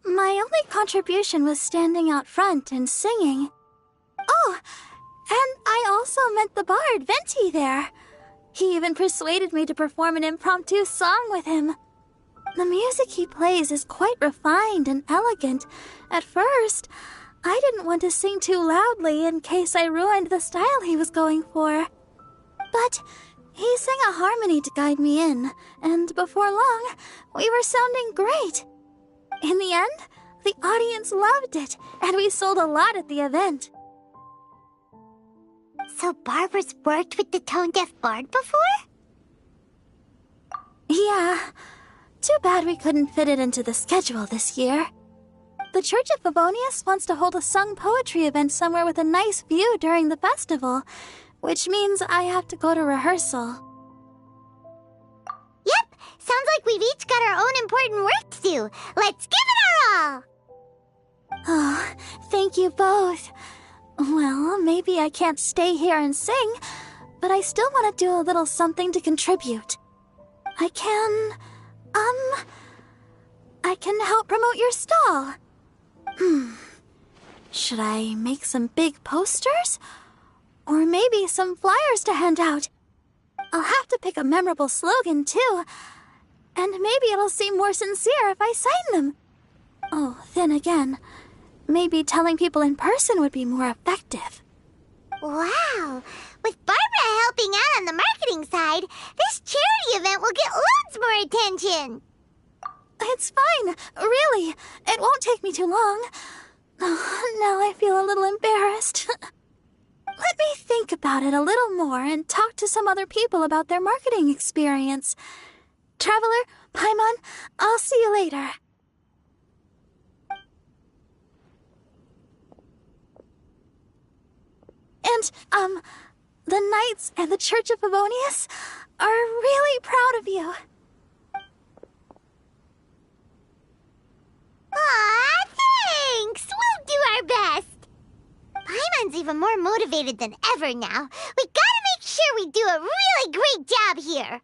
my only contribution was standing out front and singing. Oh, and I also met the bard, Venti, there. He even persuaded me to perform an impromptu song with him. The music he plays is quite refined and elegant. At first, I didn't want to sing too loudly in case I ruined the style he was going for. But he sang a harmony to guide me in, and before long, we were sounding great. In the end, the audience loved it, and we sold a lot at the event.
So Barbara's worked with the tone-deaf bard before?
Yeah. Too bad we couldn't fit it into the schedule this year. The Church of Favonius wants to hold a sung poetry event somewhere with a nice view during the festival, which means I have to go to rehearsal.
Yep, sounds like we've each got our own important work to do. Let's give it our all!
Oh, thank you both. Well, maybe I can't stay here and sing, but I still want to do a little something to contribute. I can help promote your stall. Should I make some big posters? Or maybe some flyers to hand out? I'll have to pick a memorable slogan, too. And maybe it'll seem more sincere if I sign them. Oh, then again, maybe telling people in person would be more effective.
Wow! With Barbara helping out on the marketing side, this charity event will get loads more attention!
It's fine, really. It won't take me too long. Oh, now I feel a little embarrassed. Let me think about it a little more and talk to some other people about their marketing experience. Traveler, Paimon, I'll see you later. And, the Knights and the Church of Favonius are really proud of you.
Aw, thanks! We'll do our best! Paimon's even more motivated than ever now. We gotta make sure we do a really great job here!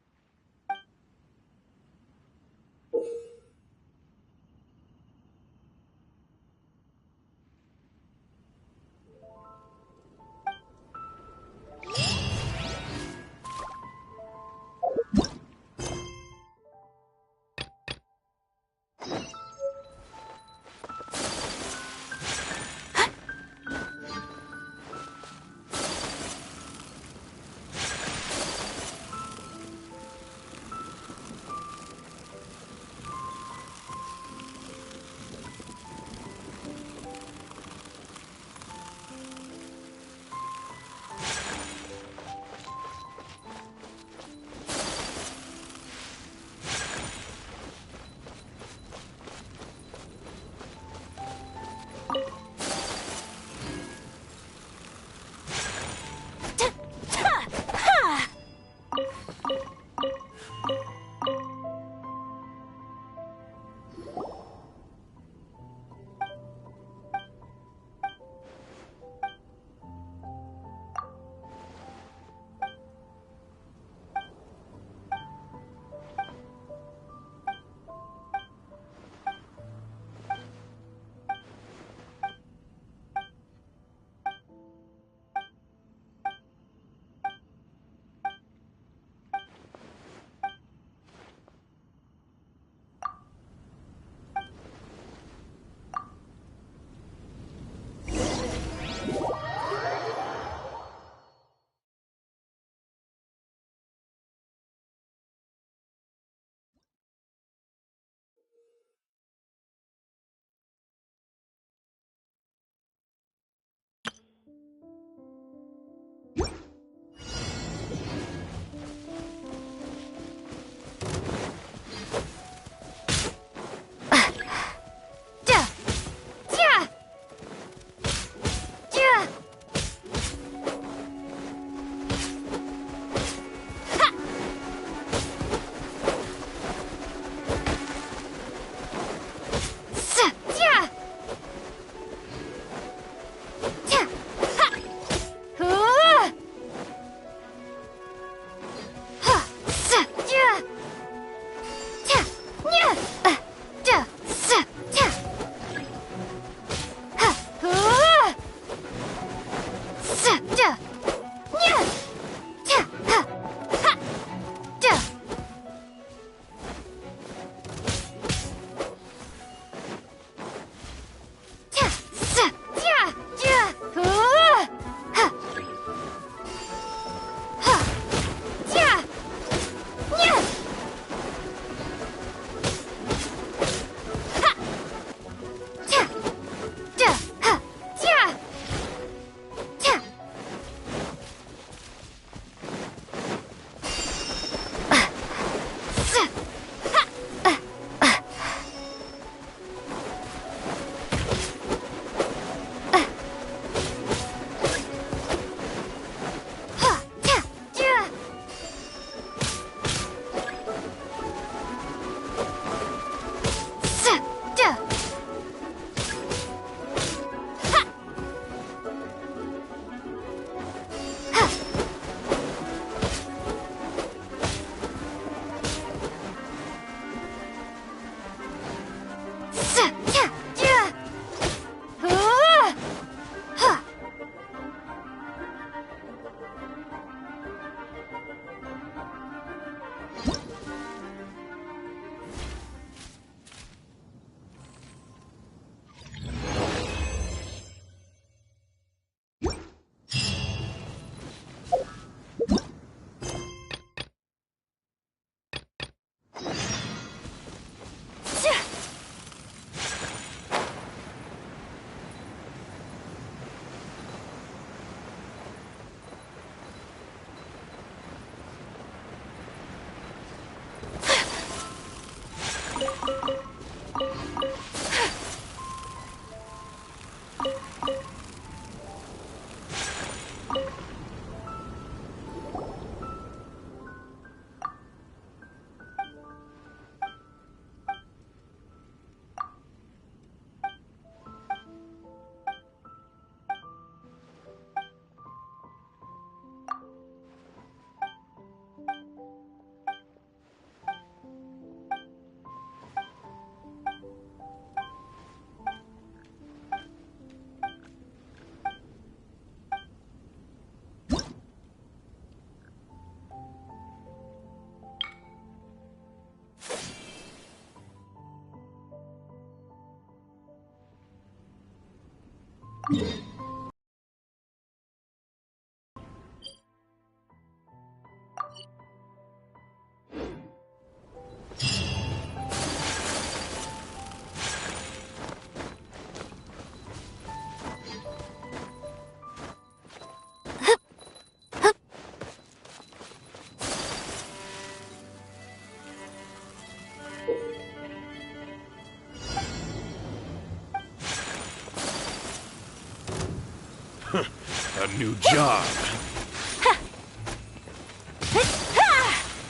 A new job.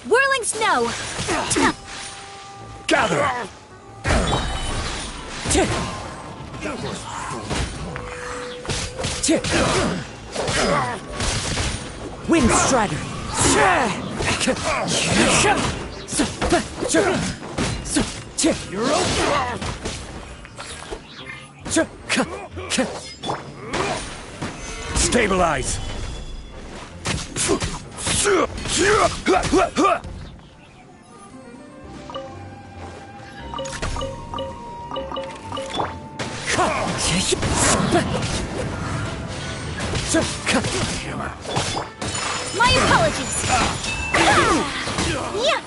Whirling snow!
Gather!
Wind Strider!
Stabilize!
My apologies! Yeah.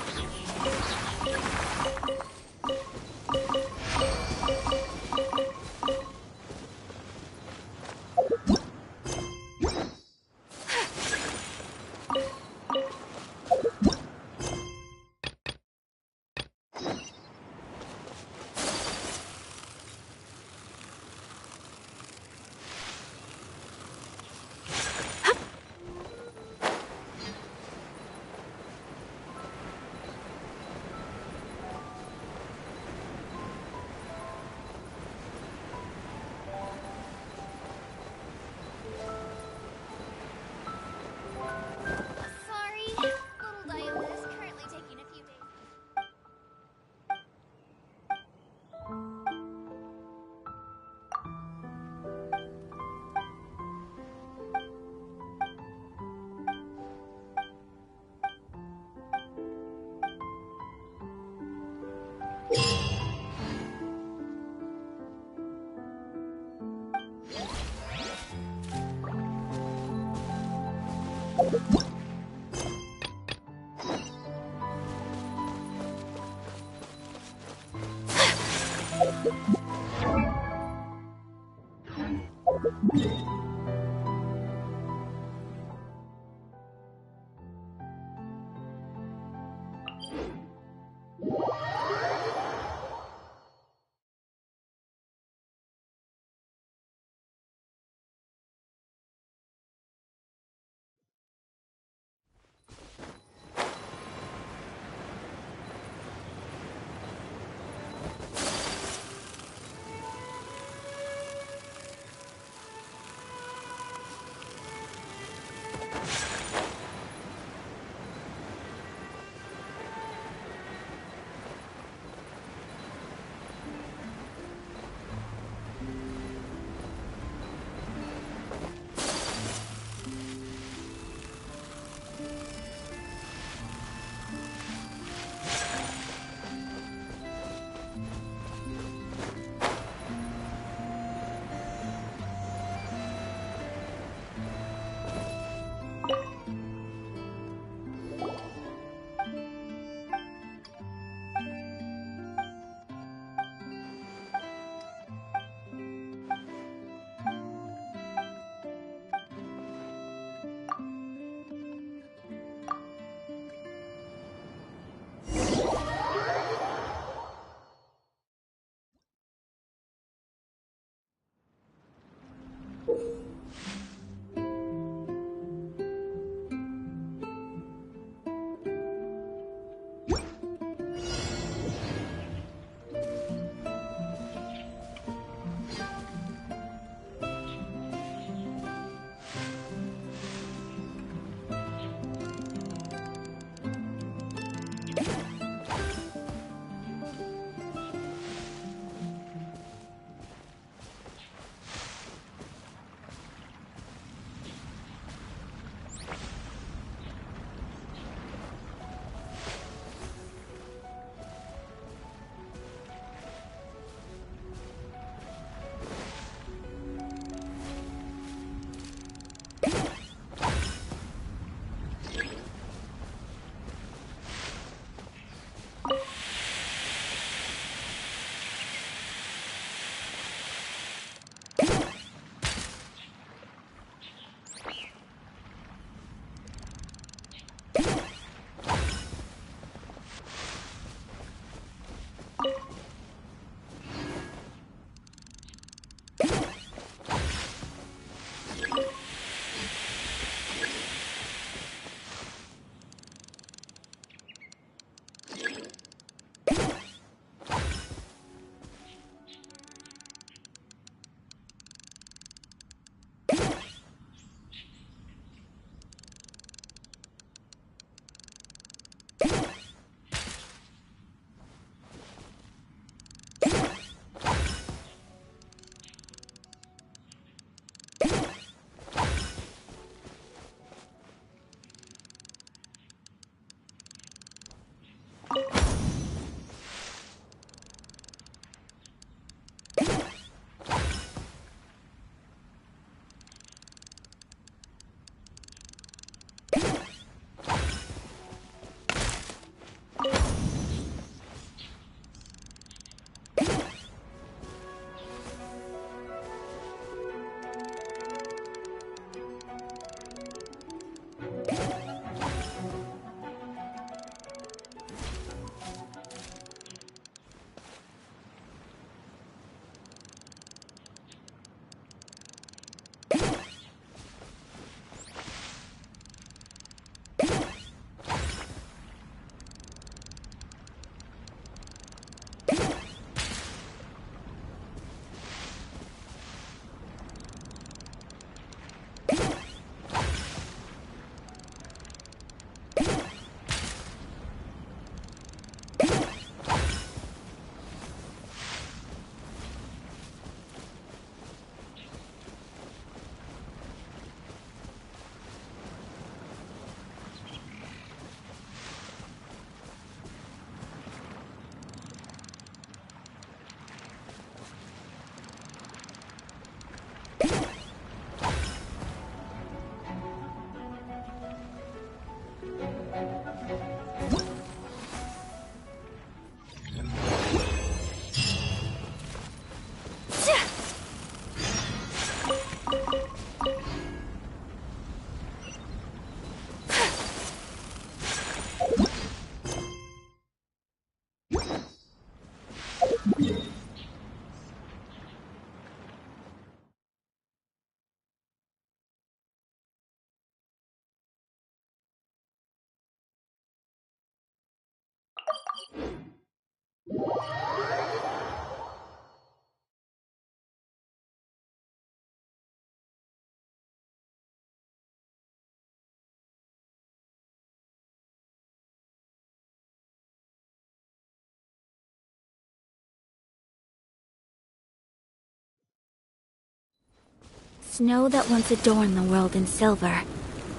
Snow that once adorned the world in silver,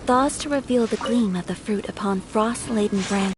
thaws to reveal the gleam of the fruit upon frost-laden branches.